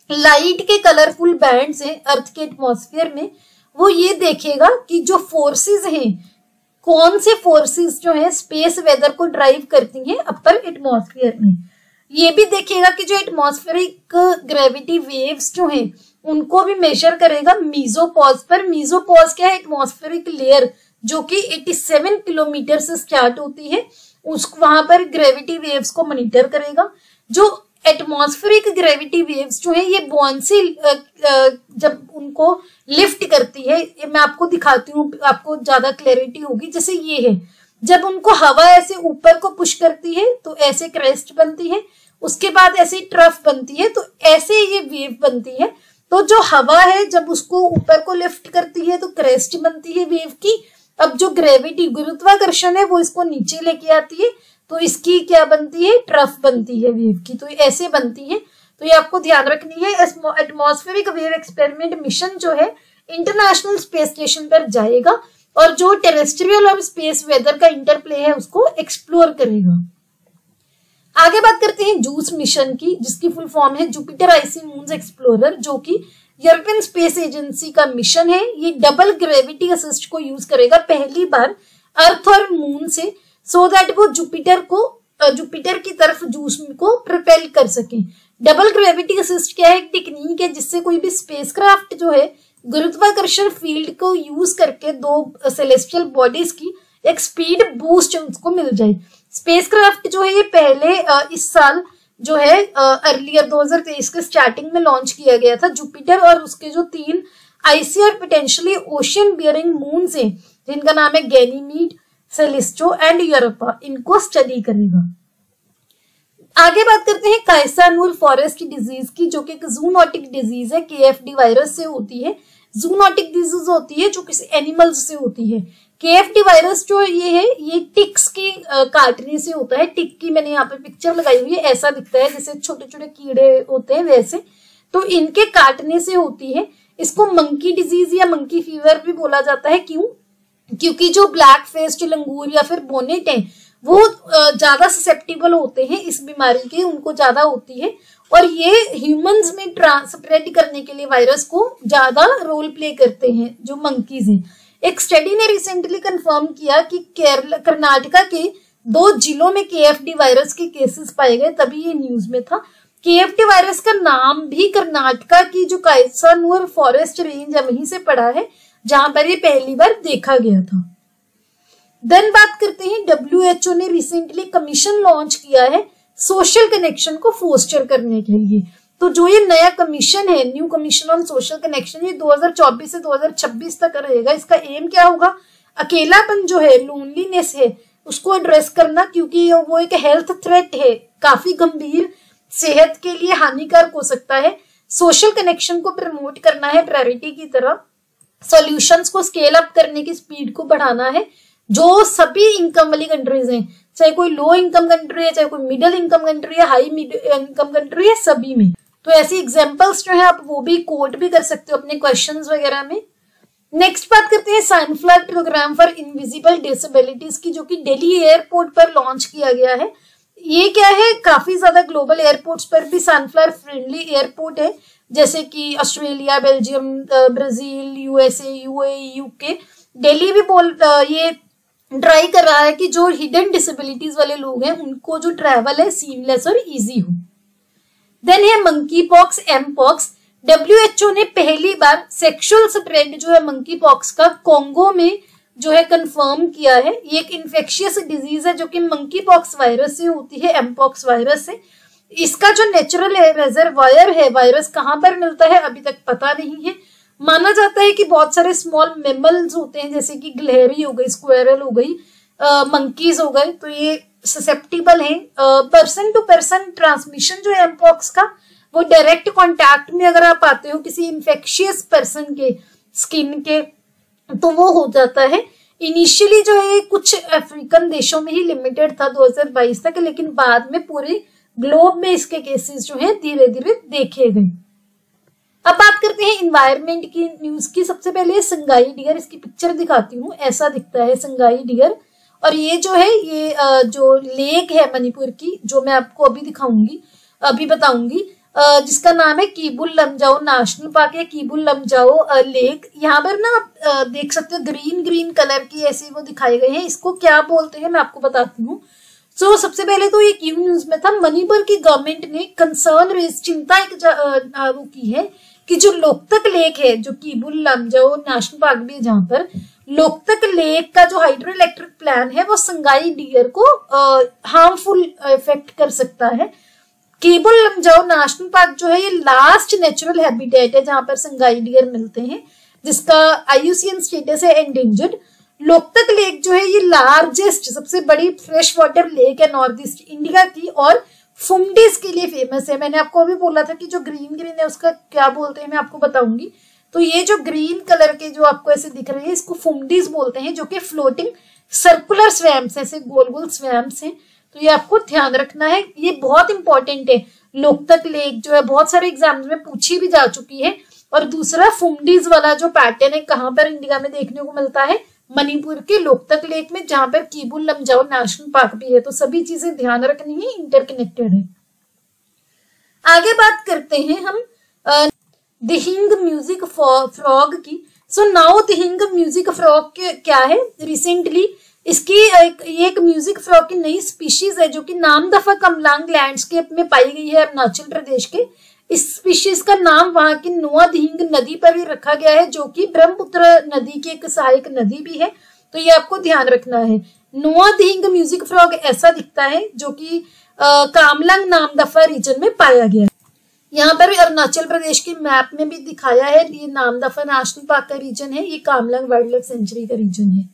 Speaker 1: लाइट के कलरफुल बैंड्स हैं अर्थ के एटमॉस्फेयर में, वो ये देखेगा कि जो फोर्सेस हैं, कौन से फोर्सेस जो है स्पेस वेदर को ड्राइव करती हैं अपर एटमॉस्फेयर में। ये भी देखेगा कि जो एटमॉस्फेरिक ग्रेविटी वेव्स जो हैं उनको भी मेजर करेगा मीजोपॉज पर। मीजोपॉज क्या है? एटमॉस्फेरिक लेयर जो कि 87 किलोमीटर से स्टार्ट होती है, उस वहां पर ग्रेविटी वेव्स को मॉनिटर करेगा। जो एटमॉस्फेरिक ग्रेविटी वेव्स जो है ये बुयांसी जब उनको लिफ्ट करती है, मैं आपको दिखाती हूँ, आपको ज्यादा क्लैरिटी होगी। जैसे ये है, जब उनको हवा ऐसे ऊपर को पुश करती है तो ऐसे क्रेस्ट बनती है, उसके बाद ऐसे ट्रफ बनती है, तो ऐसे ये वेव बनती है। तो जो हवा है जब उसको ऊपर को लिफ्ट करती है तो क्रेस्ट बनती है वेव की। अब जो ग्रेविटी गुरुत्वाकर्षण है वो इसको नीचे लेके आती है, तो इसकी क्या बनती है? ट्रफ बनती है वेव की। तो ऐसे बनती है, तो ये आपको ध्यान रखनी है। एटमॉस्फेरिक वेव एक्सपेरिमेंट मिशन जो है इंटरनेशनल स्पेस स्टेशन पर जाएगा और जो टेरेस्ट्रियल और स्पेस वेदर का इंटरप्ले है उसको एक्सप्लोर करेगा। आगे बात करते हैं जूस मिशन की, जिसकी फुल फॉर्म है जुपिटर आइसी मून्स एक्सप्लोरर, जो कि यूरोपियन स्पेस एजेंसी का मिशन है। ये डबल ग्रेविटी असिस्ट को यूज करेगा पहली बार अर्थ और मून से, सो दैट वो जुपिटर की तरफ जूस को प्रिपेल कर सके। डबल ग्रेविटी असिस्ट क्या है? एक टेक्निक है जिससे कोई भी स्पेसक्राफ्ट जो है गुरुत्वाकर्षण फील्ड को यूज करके दो सेलेस्टियल बॉडीज की एक स्पीड बूस्ट उसको मिल जाए। स्पेसक्राफ्ट जो है ये पहले इस साल जो है अर्लियर 2023 के स्टार्टिंग में लॉन्च किया गया था। जुपिटर और उसके जो 3 आइसी और पोटेंशियली ओशियन बियरिंग मून्स हैं, जिनका नाम है गैनीमीड, सेलिस्टो एंड यूरोपा, इनको स्टडी करेगा। आगे बात करते हैं कायसानूर फॉरेस्ट डिजीज की, जो कि एक जूनोटिक डिजीज है, केएफडी वायरस से होती है। जूनोटिक डिजीज होती है जो किसी एनिमल्स से होती है। केएफडी वायरस जो ये है ये टिक्स की काटने से होता है। टिक की मैंने यहाँ पे पिक्चर लगाई हुई है, ऐसा दिखता है जैसे छोटे छोटे कीड़े होते हैं वैसे, तो इनके काटने से होती है। इसको मंकी डिजीज या मंकी फीवर भी बोला जाता है। क्यों? क्योंकि जो ब्लैक फेस्ड लंगूर या फिर बोनेट है वो ज्यादा ससेप्टिबल होते हैं इस बीमारी के, उनको ज्यादा होती है, और ये ह्यूमंस में स्प्रेड करने के लिए वायरस को ज्यादा रोल प्ले करते हैं जो मंकीज हैं। एक स्टडी ने रिसेंटली कंफर्म किया कि कर्नाटका के 2 जिलों में केएफडी वायरस के केसेस पाए गए, तभी ये न्यूज में था। केएफडी वायरस का नाम भी कर्नाटका की जो कायसानूर फॉरेस्ट रेंज है वहीं से पड़ा है, जहां पर ये पहली बार देखा गया था। देन बात करते हैं WHO ने रिसेंटली कमीशन लॉन्च किया है सोशल कनेक्शन को फोस्टर करने के लिए। तो जो ये नया कमीशन है, new commission on social connection, ये 2024 से 2026 तक रहेगा। इसका एम क्या होगा? अकेलापन जो है, लोनलीनेस है, उसको एड्रेस करना, क्योंकि वो एक हेल्थ थ्रेट है, काफी गंभीर, सेहत के लिए हानिकारक हो सकता है। सोशल कनेक्शन को प्रमोट करना है प्रायोरिटी की तरह। सॉल्यूशंस को स्केल अप करने की स्पीड को बढ़ाना है। जो सभी इनकम वाली कंट्रीज हैं, चाहे कोई लो इनकम कंट्री है, चाहे कोई मिडिल इनकम कंट्री है, हाई इनकम कंट्री है, सभी में। तो ऐसी एग्जांपल्स जो है आप वो भी कोट भी कर सकते हो अपने क्वेश्चंस वगैरह में। नेक्स्ट बात करते हैं sunflower programme for invisible disabilities की, जो कि दिल्ली एयरपोर्ट पर लॉन्च किया गया है। ये क्या है? काफी ज्यादा ग्लोबल एयरपोर्ट्स पर भी सनफ्लावर फ्रेंडली एयरपोर्ट है, जैसे कि Australia, Belgium, Brazil, USA, UAE, UK. Delhi भी ये ट्राई कर रहा है कि जो हिडन डिसेबिलिटीज वाले लोग हैं उनको जो ट्रैवल है सीमलेस और इजी हो। देन है मंकी पॉक्स, एमपॉक्स। WHO ने पहली बार सेक्सुअल स्प्रेड जो है मंकी पॉक्स का कोंगो में जो है कंफर्म किया है। ये एक इन्फेक्शियस डिजीज है जो कि मंकी पॉक्स वायरस से होती है, एमपॉक्स वायरस से। इसका जो नेचुरल रिजर्वायर है, वायरस कहाँ पर मिलता है अभी तक पता नहीं है। माना जाता है कि बहुत सारे स्मॉल मेमल्स होते हैं, जैसे कि गिलहरी हो गई, स्क्वेरल हो गई, मंकीज हो गए, तो ये ससेप्टिबल हैं। पर्सन टू पर्सन ट्रांसमिशन जो है एमपॉक्स का, वो डायरेक्ट कांटेक्ट में अगर आप आते हो किसी इन्फेक्शियस पर्सन के स्किन के, तो वो हो जाता है। इनिशियली जो है कुछ अफ्रीकन देशों में ही लिमिटेड था 2022 तक, लेकिन बाद में पूरे ग्लोब में इसके केसेस जो है धीरे धीरे देखे गए। अब बात करते हैं इन्वायरमेंट की न्यूज की। सबसे पहले संगाई डियर, इसकी पिक्चर दिखाती हूँ, ऐसा दिखता है संगाई डियर। और ये जो है ये जो लेक है मणिपुर की, जो मैं आपको अभी दिखाऊंगी, अभी बताऊंगी, जिसका नाम है कीबुल लमजाओ नेशनल पार्क है, कीबुल लमजाओ लेक। यहाँ पर ना आप देख सकते हो ग्रीन ग्रीन कलर की ऐसे वो दिखाए गए हैं। इसको क्या बोलते हैं मैं आपको बताती हूँ। सो सबसे पहले तो ये क्यों न्यूज में था, मणिपुर की गवर्नमेंट ने कंसर्न रेज, चिंता एक वो की है कि जो लोकतक लेक है, जो किबुल लमजाओ नेशनल पार्क भी है, जहां पर लोकतक लेक का जो हाइड्रो इलेक्ट्रिक प्लान है वो संगाई डियर को हार्मफुल इफेक्ट कर सकता है। किबुल लमजाओ नेशनल पार्क जो है ये लास्ट नेचुरल हैबिटेट है जहां पर संगाई डियर मिलते हैं, जिसका IUCN स्टेटस है एंडेंजर्ड। लोकतक लेक जो है ये लार्जेस्ट सबसे बड़ी फ्रेश वाटर लेक है नॉर्थ ईस्ट इंडिया की और फुमडीज के लिए फेमस है। मैंने आपको अभी बोला था कि जो ग्रीन ग्रीन है उसका क्या बोलते हैं मैं आपको बताऊंगी। तो ये जो ग्रीन कलर के जो आपको ऐसे दिख रहे हैं इसको फुमडीज बोलते हैं, जो कि फ्लोटिंग सर्कुलर स्वैम्स ऐसे गोल गोल स्वैम्स हैं। तो ये आपको ध्यान रखना है, ये बहुत इंपॉर्टेंट है। लोकतक लेक जो है बहुत सारे एग्जाम्स में पूछी भी जा चुकी है। और दूसरा फुमडीज वाला जो पैटर्न है कहाँ पर इंडिया में देखने को मिलता है, मणिपुर के लोकतक लेक में, जहां पर किबुल लमजाओ नेशनल पार्क भी है। तो सभी चीजें ध्यान रखनी है, इंटरकनेक्टेड है। आगे बात करते हैं हम दिहिंग म्यूजिक फ्रॉग की। So now Dihing music frog क्या है, रिसेंटली इसकी एक म्यूजिक फ्रॉग की नई स्पीशीज है जो कि नामदफा कमलांग लैंडस्केप में पाई गई है अरुणाचल प्रदेश के। इस स्पीशीज का नाम वहां की नुआ दिहिंग नदी पर ही रखा गया है, जो कि ब्रह्मपुत्र नदी की एक सहायक नदी भी है। तो ये आपको ध्यान रखना है। नुआ दिहिंग म्यूजिक फ्रॉग ऐसा दिखता है जो कि कामलंग नामदफा रीजन में पाया गया है। यहाँ पर अरुणाचल प्रदेश के मैप में भी दिखाया है, ये नामदफा नेशनल पार्क का रीजन है, ये कामलंग वाइल्ड लाइफ सेंचुरी का रीजन है।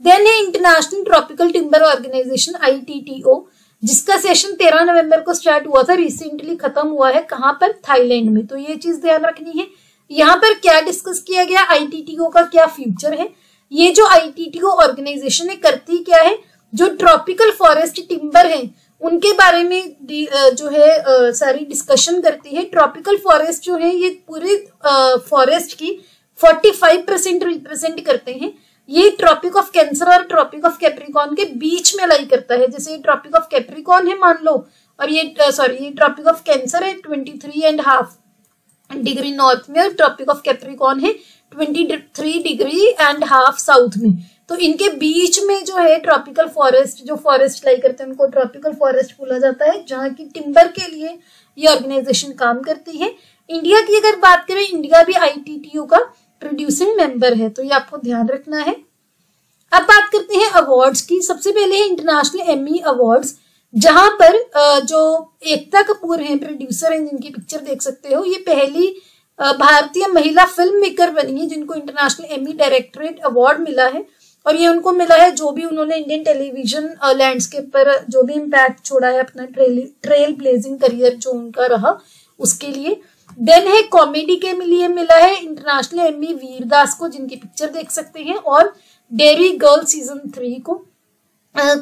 Speaker 1: देन है international tropical timber organisation ITTO, जिसका सेशन 13 नवंबर को स्टार्ट हुआ था, रिसेंटली खत्म हुआ है। कहां पर, थाईलैंड में। तो ये चीज ध्यान रखनी है। यहाँ पर क्या डिस्कस किया गया, ITTO का क्या फ्यूचर है। ये जो ITTO ऑर्गेनाइजेशन है करती क्या है, जो ट्रॉपिकल फॉरेस्ट टिम्बर है उनके बारे में जो है सारी डिस्कशन करती है। ट्रॉपिकल फॉरेस्ट जो है ये पूरे फॉरेस्ट की 45% रिप्रेजेंट करते हैं। ये ट्रॉपिक ऑफ कैंसर और ट्रॉपिक ऑफ कैप्रिकॉर्न के बीच में लाई करता है। जैसे ट्रॉपिक ऑफ कैप्रिकॉर्न है मान लो, और ये ये ट्रॉपिक ऑफ कैंसर है 23.5 डिग्री नॉर्थ में, और ट्रॉपिक ऑफ कैप्रिकॉर्न है 23.5 साउथ में। तो इनके बीच में जो है ट्रॉपिकल फॉरेस्ट, जो फॉरेस्ट लाई करते हैं उनको ट्रॉपिकल फॉरेस्ट बोला जाता है, जहाँ की टिम्बर के लिए ये ऑर्गेनाइजेशन काम करती है। इंडिया की अगर बात करें, इंडिया भी ITTO का प्रोड्यूसिंग मेंबर है, तो ये आपको ध्यान रखना है। अब बात करते हैं अवार्ड्स की। सबसे पहले है इंटरनेशनल एमी अवार्ड्स, जहां पर जो एकता कपूर हैं, प्रोड्यूसर हैं, जिनकी पिक्चर देख सकते हो, ये पहली भारतीय महिला फिल्म मेकर बनी है जिनको इंटरनेशनल एमी डायरेक्टरेट अवार्ड मिला है। और ये उनको मिला है जो भी उन्होंने इंडियन टेलीविजन लैंडस्केप पर जो भी इम्पैक्ट छोड़ा है, अपना ट्रेल ब्लेजिंग करियर जो उनका रहा उसके लिए। देन है कॉमेडी के लिए मिला है इंटरनेशनल एमी वीरदास को, जिनकी पिक्चर देख सकते हैं, और डेरी गर्ल सीजन 3 को।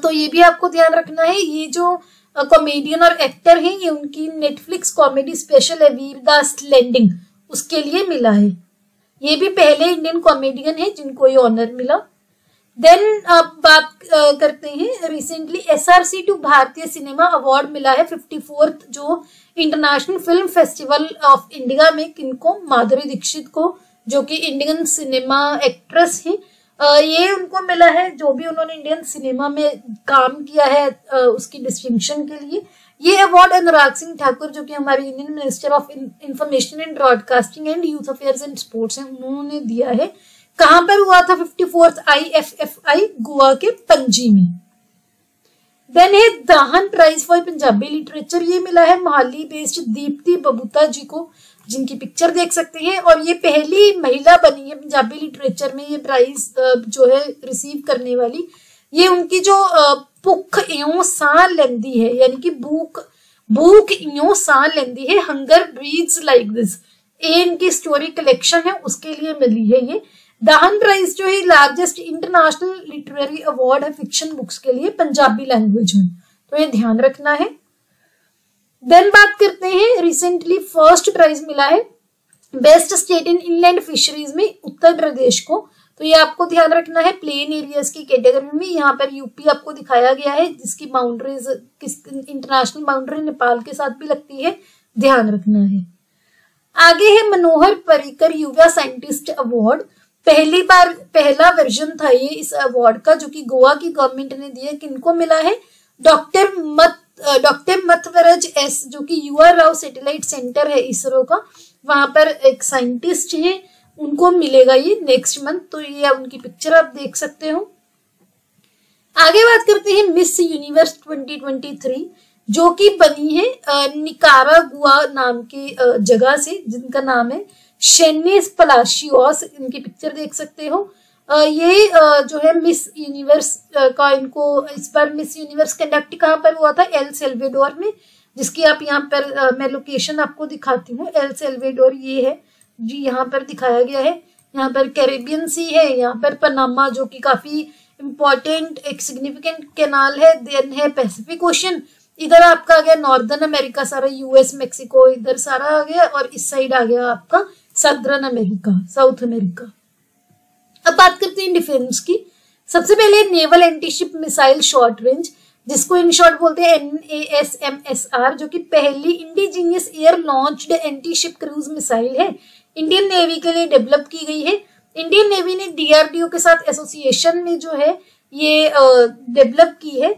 Speaker 1: तो ये भी आपको ध्यान रखना है। ये जो कॉमेडियन और एक्टर हैं, ये उनकी नेटफ्लिक्स कॉमेडी स्पेशल है वीरदास लैंडिंग, उसके लिए मिला है। ये भी पहले इंडियन कॉमेडियन है जिनको ये ऑनर मिला। देन आप बात करते हैं, रिसेंटली SRC टू भारतीय सिनेमा अवार्ड मिला है 54th जो international film festival of India में, किनको, माधुरी दीक्षित को, जो कि इंडियन सिनेमा एक्ट्रेस हैं। ये उनको मिला है जो भी उन्होंने इंडियन सिनेमा में काम किया है उसकी डिस्टिंक्शन के लिए। ये अवार्ड अनुराग सिंह ठाकुर, जो कि हमारे Indian minister of information and broadcasting and youth affairs and sports हैं, उन्होंने दिया है। कहां पर हुआ था, 54th IFFI गोवा के पणजी में। देन है दाहन प्राइज फॉर पंजाबी लिटरेचर, ये मिला है मोहाली बेस्ड दीप्ति बबूता जी को, जिनकी पिक्चर देख सकते हैं। और ये पहली महिला बनी है पंजाबी लिटरेचर में ये प्राइज जो है रिसीव करने वाली। ये उनकी जो भुख इयों साह लेंदी है, यानी कि भूख इयों साह लेंदी है, हंगर ब्रीड्स लाइक दिस, ये इनकी स्टोरी कलेक्शन है, उसके लिए मिली है ये। दाहन प्राइज जो है लार्जेस्ट इंटरनेशनल लिटरेरी अवार्ड है फिक्शन बुक्स के लिए पंजाबी लैंग्वेज में, तो ये ध्यान रखना है। देन बात करते हैं, रिसेंटली फर्स्ट प्राइज मिला है best state in inland fisheries में उत्तर प्रदेश को, तो ये आपको ध्यान रखना है। प्लेन एरियाज की कैटेगरी में यहाँ पर यूपी आपको दिखाया गया है, जिसकी बाउंड्रीज इंटरनेशनल बाउंड्री नेपाल के साथ भी लगती है, ध्यान रखना है। आगे है मनोहर पर्रिकर युवा साइंटिस्ट अवार्ड। पहला वर्जन था ये इस अवार्ड का, जो कि गोवा की गवर्नमेंट ने दिया। किनको मिला है, डॉक्टर मथवरज एस, जो कि UR राव सैटेलाइट सेंटर है इसरो का, वहां पर एक साइंटिस्ट हैं, उनको मिलेगा ये नेक्स्ट मंथ। तो ये उनकी पिक्चर आप देख सकते हो। आगे बात करते हैं मिस यूनिवर्स 2023, जो कि बनी है निकारागुआ नाम की जगह से, जिनका नाम है शेनिस पलाशियोस। इनकी पिक्चर देख सकते हो। ये जो है मिस यूनिवर्स का, इनको इस बार मिस यूनिवर्स कंडक्ट कहाँ पर हुआ था? एल सेल्वेडोर में, जिसकी आप यहाँ पर मैं लोकेशन आपको दिखाती हूँ। एल सेल्वेडोर ये है जी, यहाँ पर दिखाया गया है। यहाँ पर कैरेबियन सी है, यहाँ पर पनामा जो कि काफी इंपॉर्टेंट एक सिग्निफिकेंट कैनाल है। देन है पैसिफिक ओशन, इधर आपका आ गया नॉर्दर्न अमेरिका सारा, यूएस मैक्सिको इधर सारा आ गया, और इस साइड आ गया आपका सदर्न अमेरिका, साउथ अमेरिका। अब बात करते हैं डिफेंस की। सबसे पहले naval antiship missile short range, जिसको इन शॉर्ट बोलते हैं NASMSR, जो कि पहली indigenous air launched antiship cruise missile है। इंडियन नेवी के लिए डेवलप की गई है। इंडियन नेवी ने DRDO के साथ एसोसिएशन में जो है ये डेवलप की है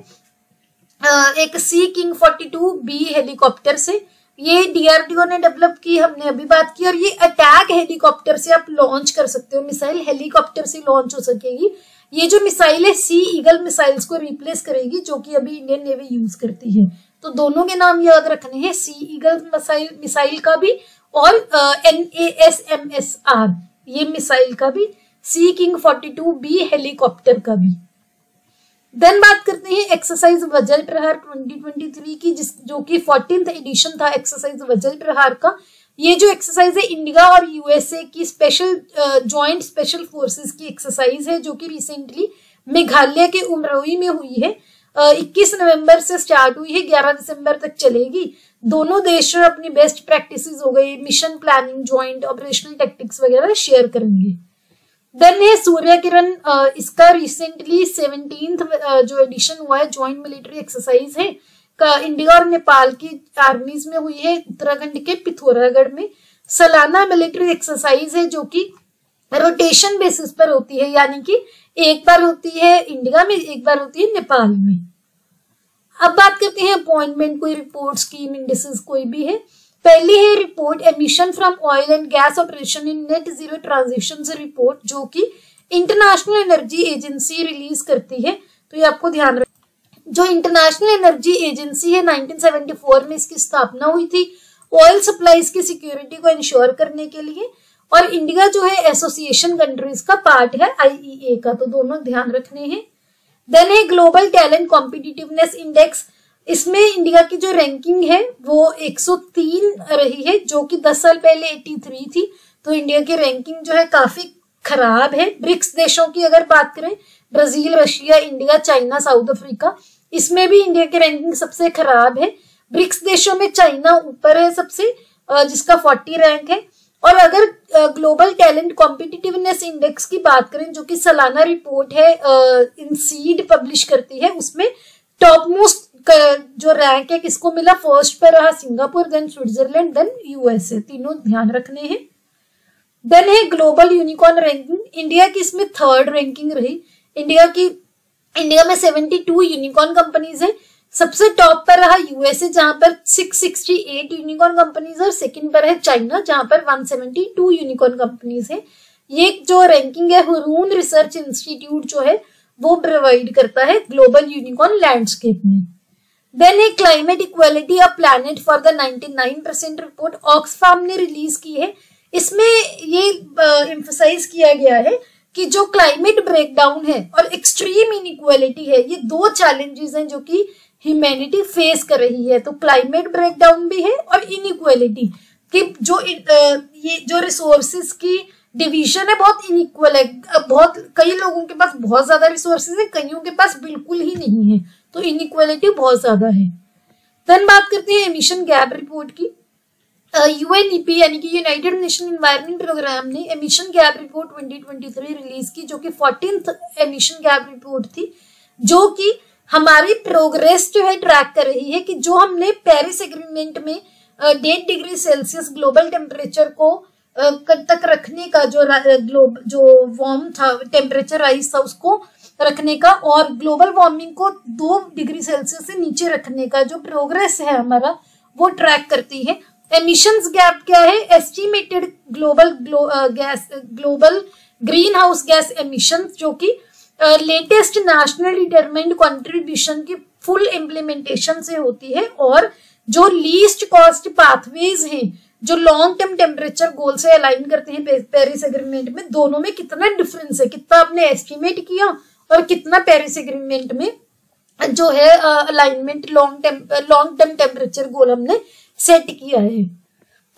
Speaker 1: एक सी किंग 42B हेलीकॉप्टर से। ये DRDO ने डेवलप की, हमने अभी बात की। और ये अटैक हेलीकॉप्टर से आप लॉन्च कर सकते हो, मिसाइल हेलीकॉप्टर से लॉन्च हो सकेगी। ये जो मिसाइल है सी ईगल मिसाइल्स को रिप्लेस करेगी, जो कि अभी इंडियन नेवी यूज करती है। तो दोनों के नाम याद रखने हैं, सी ईगल मिसाइल का भी और NASMSR ये मिसाइल का भी, सी किंग 42B हेलीकॉप्टर का भी। देन बात करते हैं एक्सरसाइज वज्र प्रहार 2023 की, जो कि 14th एडिशन था एक्सरसाइज वज्र प्रहार का। ये जो एक्सरसाइज है इंडिया और USA की स्पेशल जॉइंट स्पेशल फोर्सेस की एक्सरसाइज है, जो कि रिसेंटली मेघालय के उमरोई में हुई है। 21 नवंबर से स्टार्ट हुई है, 11 दिसंबर तक चलेगी। दोनों देश अपनी बेस्ट प्रैक्टिसेस हो गई, mission planning, joint operational tactics वगैरह शेयर करेंगे। देन है सूर्य किरण, इसका रिसेंटली 17th जो एडिशन हुआ है, जॉइंट मिलिट्री एक्सरसाइज है का इंडिया और नेपाल की आर्मीज में हुई है, उत्तराखंड के पिथौरागढ़ में। सालाना मिलिट्री एक्सरसाइज है, जो कि रोटेशन बेसिस पर होती है, यानी कि एक बार होती है इंडिया में, एक बार होती है नेपाल में। अब बात करते हैं अपॉइंटमेंट, कोई रिपोर्ट, स्कीम, इंडिसेस कोई भी है। पहली है report emission from oil and gas operation in net zero transition से रिपोर्ट, जो कि इंटरनेशनल एनर्जी एजेंसी रिलीज करती है। तो ये आपको ध्यान रखना। जो इंटरनेशनल एनर्जी एजेंसी है 1974 में इसकी स्थापना हुई थी ऑयल सप्लाईज की सिक्योरिटी को इंश्योर करने के लिए, और इंडिया जो है एसोसिएशन कंट्रीज का पार्ट है IEA का, तो दोनों ध्यान रखने हैं। देन है ग्लोबल टैलेंट कॉम्पिटिटिवनेस इंडेक्स, इसमें इंडिया की जो रैंकिंग है वो 103 रही है, जो कि 10 साल पहले 83 थी। तो इंडिया की रैंकिंग जो है काफी खराब है। ब्रिक्स देशों की अगर बात करें, Brazil, Russia, India, China, south Africa, इसमें भी इंडिया की रैंकिंग सबसे खराब है। ब्रिक्स देशों में चाइना ऊपर है सबसे, जिसका 40 रैंक है। और अगर ग्लोबल टैलेंट कॉम्पिटिटिवनेस इंडेक्स की बात करें, जो कि सालाना रिपोर्ट है INSEAD पब्लिश करती है, उसमें टॉप मोस्ट जो रैंक है किसको मिला? फर्स्ट पर रहा Singapore, then Switzerland, then USA, तीनों ध्यान रखने हैं। देन है ग्लोबल यूनिकॉर्न रैंकिंग, इंडिया की इसमें 3rd रैंकिंग रही। इंडिया में 72 यूनिकॉर्न कंपनीज है। सबसे टॉप पर रहा USA, जहां पर 668 यूनिकॉर्न कंपनीज है। सेकंड पर है चाइना, जहां पर 172 यूनिकॉर्न कंपनीज है। ये जो रैंकिंग है हुरून रिसर्च इंस्टीट्यूट जो है वो प्रोवाइड करता है ग्लोबल यूनिकॉर्न लैंडस्केप में। देन है climate equality a planet for the 99% report, Oxfam ने रिलीज की है। इसमें ये एम्फसाइज किया गया है कि जो क्लाइमेट ब्रेकडाउन है और एक्सट्रीम इनइक्वालिटी है, ये 2 चैलेंजेस हैं जो कि ह्यूमैनिटी फेस कर रही है। तो क्लाइमेट ब्रेकडाउन भी है और इनइक्वालिटी कि ये जो रिसोर्सेज की डिवीजन है बहुत इनइक्वल है। बहुत कई लोगों के पास बहुत ज्यादा रिसोर्सेज है, कईयों के पास बिल्कुल ही नहीं है, तो इनइक्वालिटी बहुत ज्यादा है। देन बात करते हैं एमिशन गैप रिपोर्ट की। UNEP यानी कि यूनाइटेड नेशन एनवायरनमेंट प्रोग्राम ने एमिशन गैप रिपोर्ट 2023 रिलीज की, जो कि 14th एमिशन गैप रिपोर्ट थी, जो कि हमारी प्रोग्रेस जो है ट्रैक कर रही है कि जो हमने पेरिस एग्रीमेंट में 1.5 डिग्री सेल्सियस ग्लोबल टेम्परेचर को तक रखने का जो वार्म था, टेम्परेचर राइज था, उसको रखने का, और ग्लोबल वार्मिंग को 2 डिग्री सेल्सियस से नीचे रखने का जो प्रोग्रेस है हमारा, वो ट्रैक करती है। एमिशंस गैप क्या है? Estimated global green house gas emissions, जो कि लेटेस्ट नेशनल डिटरमाइंड कंट्रीब्यूशन की फुल इम्प्लीमेंटेशन से होती है, और जो लीस्ट कॉस्ट पाथवेज हैं जो लॉन्ग टर्म टेम्परेचर गोल से अलाइन करते हैं पेरिस एग्रीमेंट में, दोनों में कितना डिफरेंस है, कितना आपने एस्टिमेट किया और कितना पेरिस एग्रीमेंट में जो है अलाइनमेंट लॉन्ग टर्म टेम्परेचर गोल हमने सेट किया है।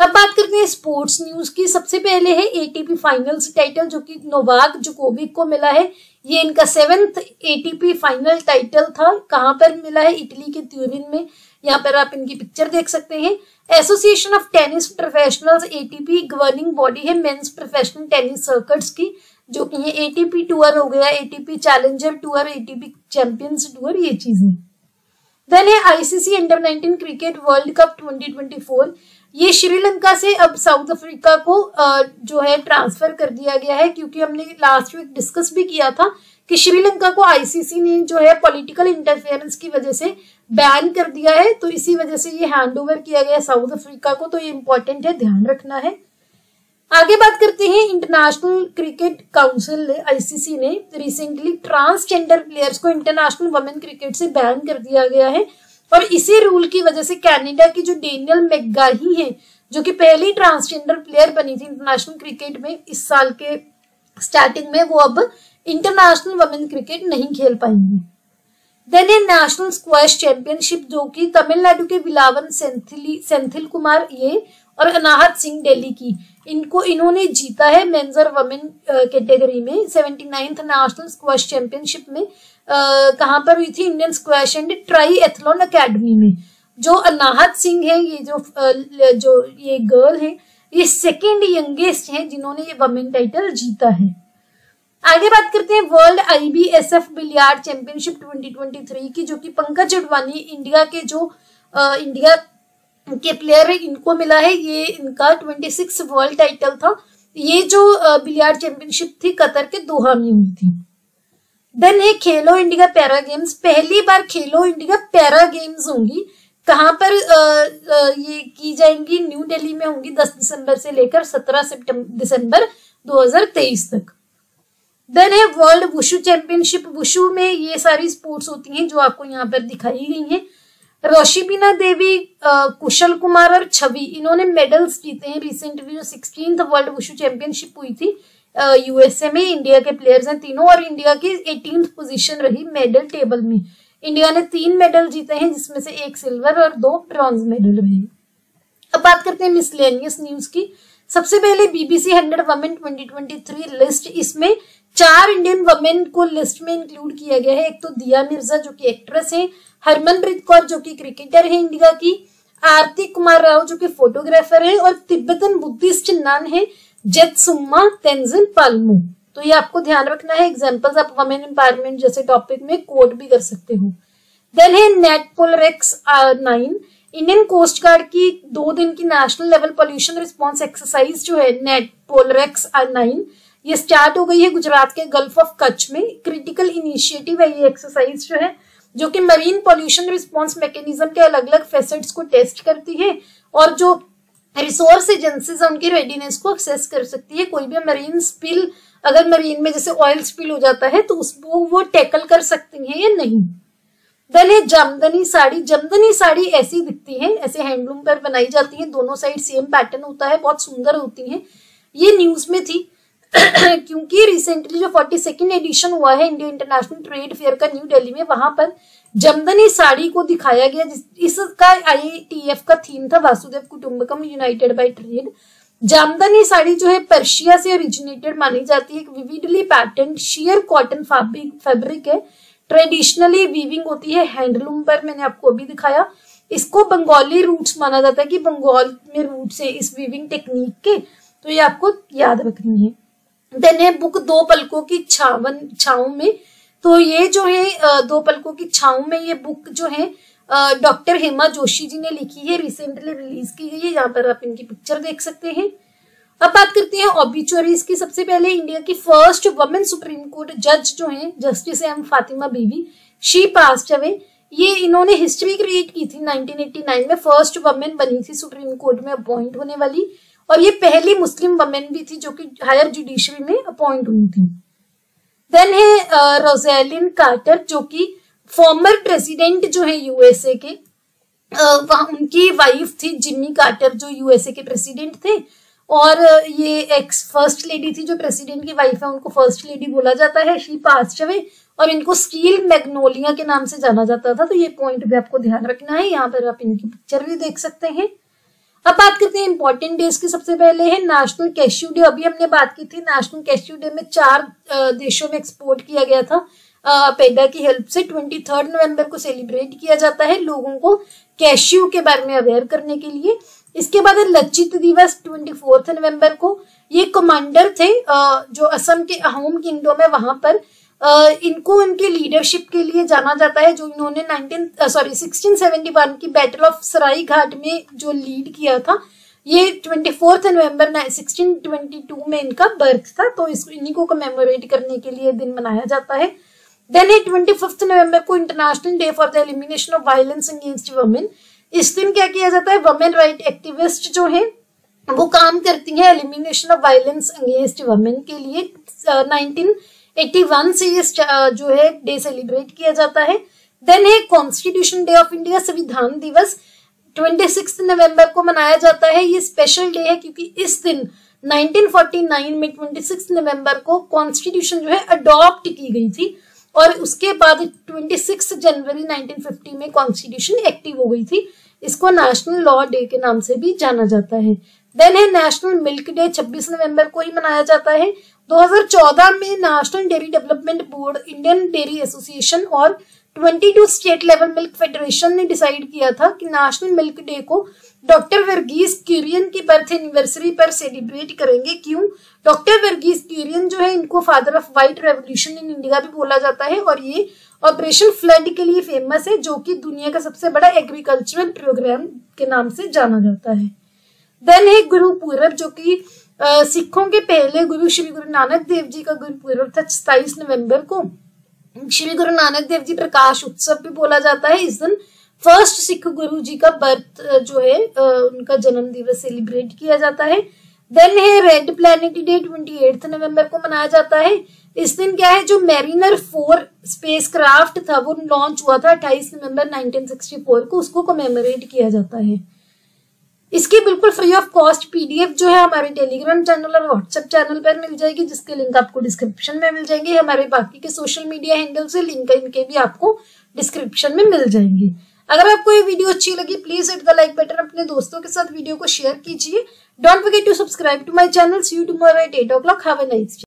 Speaker 1: अब बात करते हैं स्पोर्ट्स न्यूज की। सबसे पहले है एटीपी फाइनल्स टाइटल, जो कि नोवाक जोकोविक को मिला है। ये इनका 7th एटीपी फाइनल टाइटल था। कहां पर मिला है? इटली के त्यूरिन में। यहाँ पर आप इनकी पिक्चर देख सकते हैं। Association of tennis professionals ATP governing body है मेंस प्रोफेशनल टेनिस सर्किट्स की, जो कि ये एटीपी टूर हो गया, ATP challenger tour, ATP champions tour, ये चीजें। देन है ICC under 19 cricket world cup 2024। ये श्रीलंका से अब साउथ अफ्रीका को जो है ट्रांसफर कर दिया गया है, क्योंकि हमने लास्ट वीक डिस्कस भी किया था कि श्रीलंका को आईसीसी ने जो है पॉलिटिकल इंटरफेरेंस की वजह से बैन कर दिया है, तो इसी वजह से ये हैंड ओवर किया गया साउथ अफ्रीका को। तो ये इंपॉर्टेंट है, ध्यान रखना है। आगे बात करते हैं इंटरनेशनल क्रिकेट काउंसिल ने, आईसीसी ने रिसेंटली ट्रांसजेंडर प्लेयर्स को इंटरनेशनल वुमेन क्रिकेट से बैन कर दिया गया है, और इसी रूल की वजह से कनाडा की जो डेनियल मैकगाही है, जो कि पहली ट्रांसजेंडर प्लेयर बनी थी इंटरनेशनल क्रिकेट में इस साल के स्टार्टिंग में, वो अब इंटरनेशनल वुमेन क्रिकेट नहीं खेल पाएंगी। देन है नेशनल स्क्वैश चैंपियनशिप, जो कि तमिलनाडु के विलावन सेंथिल कुमार ये और अनाहत सिंह दिल्ली की, इन्होंने जीता है मेंस और वुमेन कैटेगरी में। 79th नेशनल स्क्वैश चैंपियनशिप में कहां पर हुई थी? Indian squash and try Athlon academy में। जो अनाहत सिंह है, ये जो ये गर्ल है, ये सेकेंड यंगेस्ट है जिन्होंने ये वुमेन टाइटल जीता है। आगे बात करते हैं वर्ल्ड आईबीएसएफ बिलियार्ड चैंपियनशिप 2023 की, जो कि पंकज अडवाणी इंडिया के जो इंडिया के प्लेयर है, इनको मिला है। ये इनका 26 वर्ल्ड टाइटल था। ये जो बिलियार्ड चैंपियनशिप थी कतर के दोहा में हुई थी। देन है खेलो इंडिया पैरा गेम्स। पहली बार खेलो इंडिया पैरा गेम्स होंगी। कहां पर ये की जाएंगी? न्यू दिल्ली में होंगी 10 दिसंबर से लेकर 17 दिसंबर 2023 तक। देन है वर्ल्ड वुशु चैंपियनशिप। वुशु में ये सारी स्पोर्ट्स होती हैं जो आपको यहाँ पर दिखाई गई हैं। रोशिबिना देवी, कुशल कुमार और छवि, इन्होंने मेडल्स जीते हैं रिसेंटली। जो 16th वर्ल्ड वुशु चैंपियनशिप हुई थी यूएसए में, इंडिया के प्लेयर्स हैं तीनों, और इंडिया की 18th पोजीशन रही मेडल टेबल में। इंडिया ने 3 मेडल जीते हैं, जिसमें से 1 सिल्वर और 2 ब्रॉन्ज मेडल रहे। अब बात करते हैं मिसलेनियस न्यूज की। सबसे पहले बीबीसी 100 वुमेन 2023 लिस्ट। इसमें 4 इंडियन वुमेन को लिस्ट में इंक्लूड किया गया है। एक तो दिया मिर्जा जो कि एक्ट्रेस है, हरमनप्रीत कौर जो कि क्रिकेटर है इंडिया की, आरती कुमार राव जो कि फोटोग्राफर है, और तिब्बतन बुद्धिस्ट नन है जेत्सुम्मा तेंजिन पाल्मो। तो ये आपको ध्यान रखना है। एग्जांपल्स आप वुमेन एम्पावरमेंट जैसे टॉपिक में कोट भी कर सकते हो। देन है नेट पोलरेक्स 9। इंडियन कोस्ट गार्ड की 2 दिन की national level pollution response exercise जो है नेट पोलरेक्स 9, ये स्टार्ट हो गई है गुजरात के गल्फ ऑफ कच्छ में। क्रिटिकल इनिशिएटिव है ये एक्सरसाइज जो है, जो कि मरीन पोल्यूशन रिस्पॉन्स मैकेनिज्म के अलग अलग फेसेट्स को टेस्ट करती है, और जो रिसोर्स एजेंसीज उनकी रेडीनेस को एक्सेस कर सकती है। कोई भी मरीन स्पिल, अगर मरीन में जैसे ऑयल स्पिल हो जाता है तो उसको वो टैकल कर सकती हैं या नहीं। देन है जमदनी साड़ी। जमदनी साड़ी ऐसी दिखती है, ऐसे हैंडलूम पर बनाई जाती है, दोनों साइड सेम पैटर्न होता है, बहुत सुंदर होती है। ये न्यूज में थी क्योंकि रिसेंटली जो 42nd एडिशन हुआ है इंडिया इंटरनेशनल ट्रेड फेयर का न्यू दिल्ली में, वहां पर जमदनी साड़ी को दिखाया गया। इसका IATF का थीम था वासुदेव कुटुंबकम united by trade. Jamdani sari जो है पर्शिया से ओरिजिनेटेड मानी जाती है। एक vividly pattern sheer cotton fabric है। ट्रेडिशनली वीविंग होती है हैंडलूम पर, मैंने आपको अभी दिखाया। इसको बंगाली रूट्स माना जाता है कि बंगाल में रूट्स है इस वीविंग टेक्निक के, तो ये आपको याद रखनी है। देन है बुक 2 पलकों की छाव में। तो ये जो है 2 पलकों की छाव में, ये बुक जो है डॉक्टर हेमा जोशी जी ने लिखी है, रिसेंटली रिलीज की गई है। यहाँ पर आप इनकी पिक्चर देख सकते हैं। अब बात करते हैं ऑबिचुअरीज की। सबसे पहले इंडिया की फर्स्ट वुमेन सुप्रीम कोर्ट जज जो है जस्टिस एम फातिमा बीवी, शी पास्ड अवे। ये इन्होंने हिस्ट्री क्रिएट की थी 1989 में, फर्स्ट वुमेन बनी थी सुप्रीम कोर्ट में अपॉइंट होने वाली, और ये पहली मुस्लिम वुमेन भी थी जो कि हायर जुडिशरी में अपॉइंट हुई थी। देन है रोज़ेलिन कार्टर, जो कि फॉर्मर प्रेसिडेंट जो है यूएसए के, वहां उनकी वाइफ थी जिमी कार्टर जो यूएसए के प्रेसिडेंट थे, और ये एक्स फर्स्ट लेडी थी, जो प्रेसिडेंट की वाइफ है उनको फर्स्ट लेडी बोला जाता है। शी पास्ड अवे, और इनको स्टील मैग्नोलिया के नाम से जाना जाता था, तो ये पॉइंट भी आपको ध्यान रखना है। यहाँ पर आप इनकी पिक्चर भी देख सकते हैं। अब बात करते हैं इंपॉर्टेंट डेज की। सबसे पहले है नेशनल कैश्यू डे, अभी हमने बात की थी। नेशनल कैश्यू डे में 4 देशों में एक्सपोर्ट किया गया था पेगा की हेल्प से। 23 नवंबर को सेलिब्रेट किया जाता है लोगों को कैश्यू के बारे में अवेयर करने के लिए। इसके बाद है लचित दिवस 24 नवंबर को। ये कमांडर थे जो असम के अहोम किंगडम है, वहां पर इनको इनके लीडरशिप के लिए जाना जाता है, जो इन्होंने 1671 की बैटल ऑफ सराई घाट में जो लीड किया था। ये 24 नवंबर 1622 में इनका बर्थ था, तो इन्हीं को कमेमोरेट करने के लिए दिन मनाया जाता है। देन है 25 नवंबर को international day for the elimination of violence against women. इस दिन क्या किया जाता है, वुमेन राइट एक्टिविस्ट जो है वो काम करती है elimination of violence against women के लिए। 1981 से ये जो है डे सेलिब्रेट किया जाता है। देन है कॉन्स्टिट्यूशन डे ऑफ इंडिया, संविधान दिवस 26 नवंबर को मनाया जाता है। ये स्पेशल डे है क्योंकि इस दिन 1949 में 26 नवंबर को कॉन्स्टिट्यूशन जो है अडॉप्ट की गई थी, और उसके बाद 26 जनवरी 1950 में कॉन्स्टिट्यूशन एक्टिव हो गई थी। इसको नेशनल लॉ डे के नाम से भी जाना जाता है। देन है नेशनल मिल्क डे, 26 नवंबर को ही मनाया जाता है। 2014 में national dairy development board, Indian dairy association और 22 स्टेट लेवल मिल्क फेडरेशन ने डिसाइड किया था कि नेशनल मिल्क डे को डॉक्टर वर्गीस क्यूरियन की बर्थ एनिवर्सरी पर सेलिब्रेट करेंगे। क्यों? डॉक्टर वर्गीस क्यूरियन जो है इनको father of white revolution in India भी बोला जाता है, और ये ऑपरेशन फ्लड के लिए फेमस है, जो कि दुनिया का सबसे बड़ा एग्रीकल्चरल प्रोग्राम के नाम से जाना जाता है। देन है गुरुपूरब, जो कि सिखों के पहले गुरु श्री गुरु नानक देव जी का गुरुपूरब था 27 नवंबर को। श्री गुरु नानक देव जी प्रकाश उत्सव भी बोला जाता है। इस दिन फर्स्ट सिख गुरु जी का बर्थ जो है उनका जन्म दिवस सेलिब्रेट किया जाता है। देन है रेड प्लैनेट डे, 28 नवंबर को मनाया जाता है। इस दिन क्या है, जो मैरिनर 4 स्पेसक्राफ्ट था वो लॉन्च हुआ था 28 नवंबर 1964 को, उसको कमेमोरेट किया जाता है। इसकी बिल्कुल फ्री ऑफ कॉस्ट पीडीएफ जो है हमारे टेलीग्राम चैनल और व्हाट्सएप चैनल पर मिल जाएगी, जिसके लिंक आपको डिस्क्रिप्शन में मिल जाएंगे। हमारे बाकी के सोशल मीडिया हैंडल से लिंक इनके भी आपको डिस्क्रिप्शन में मिल जाएंगे। अगर आपको ये वीडियो अच्छी लगी please hit the like button, अपने दोस्तों के साथ वीडियो को शेयर कीजिए। Don't forget to subscribe to my channel. See you tomorrow at 8 o'clock। Have a nice day.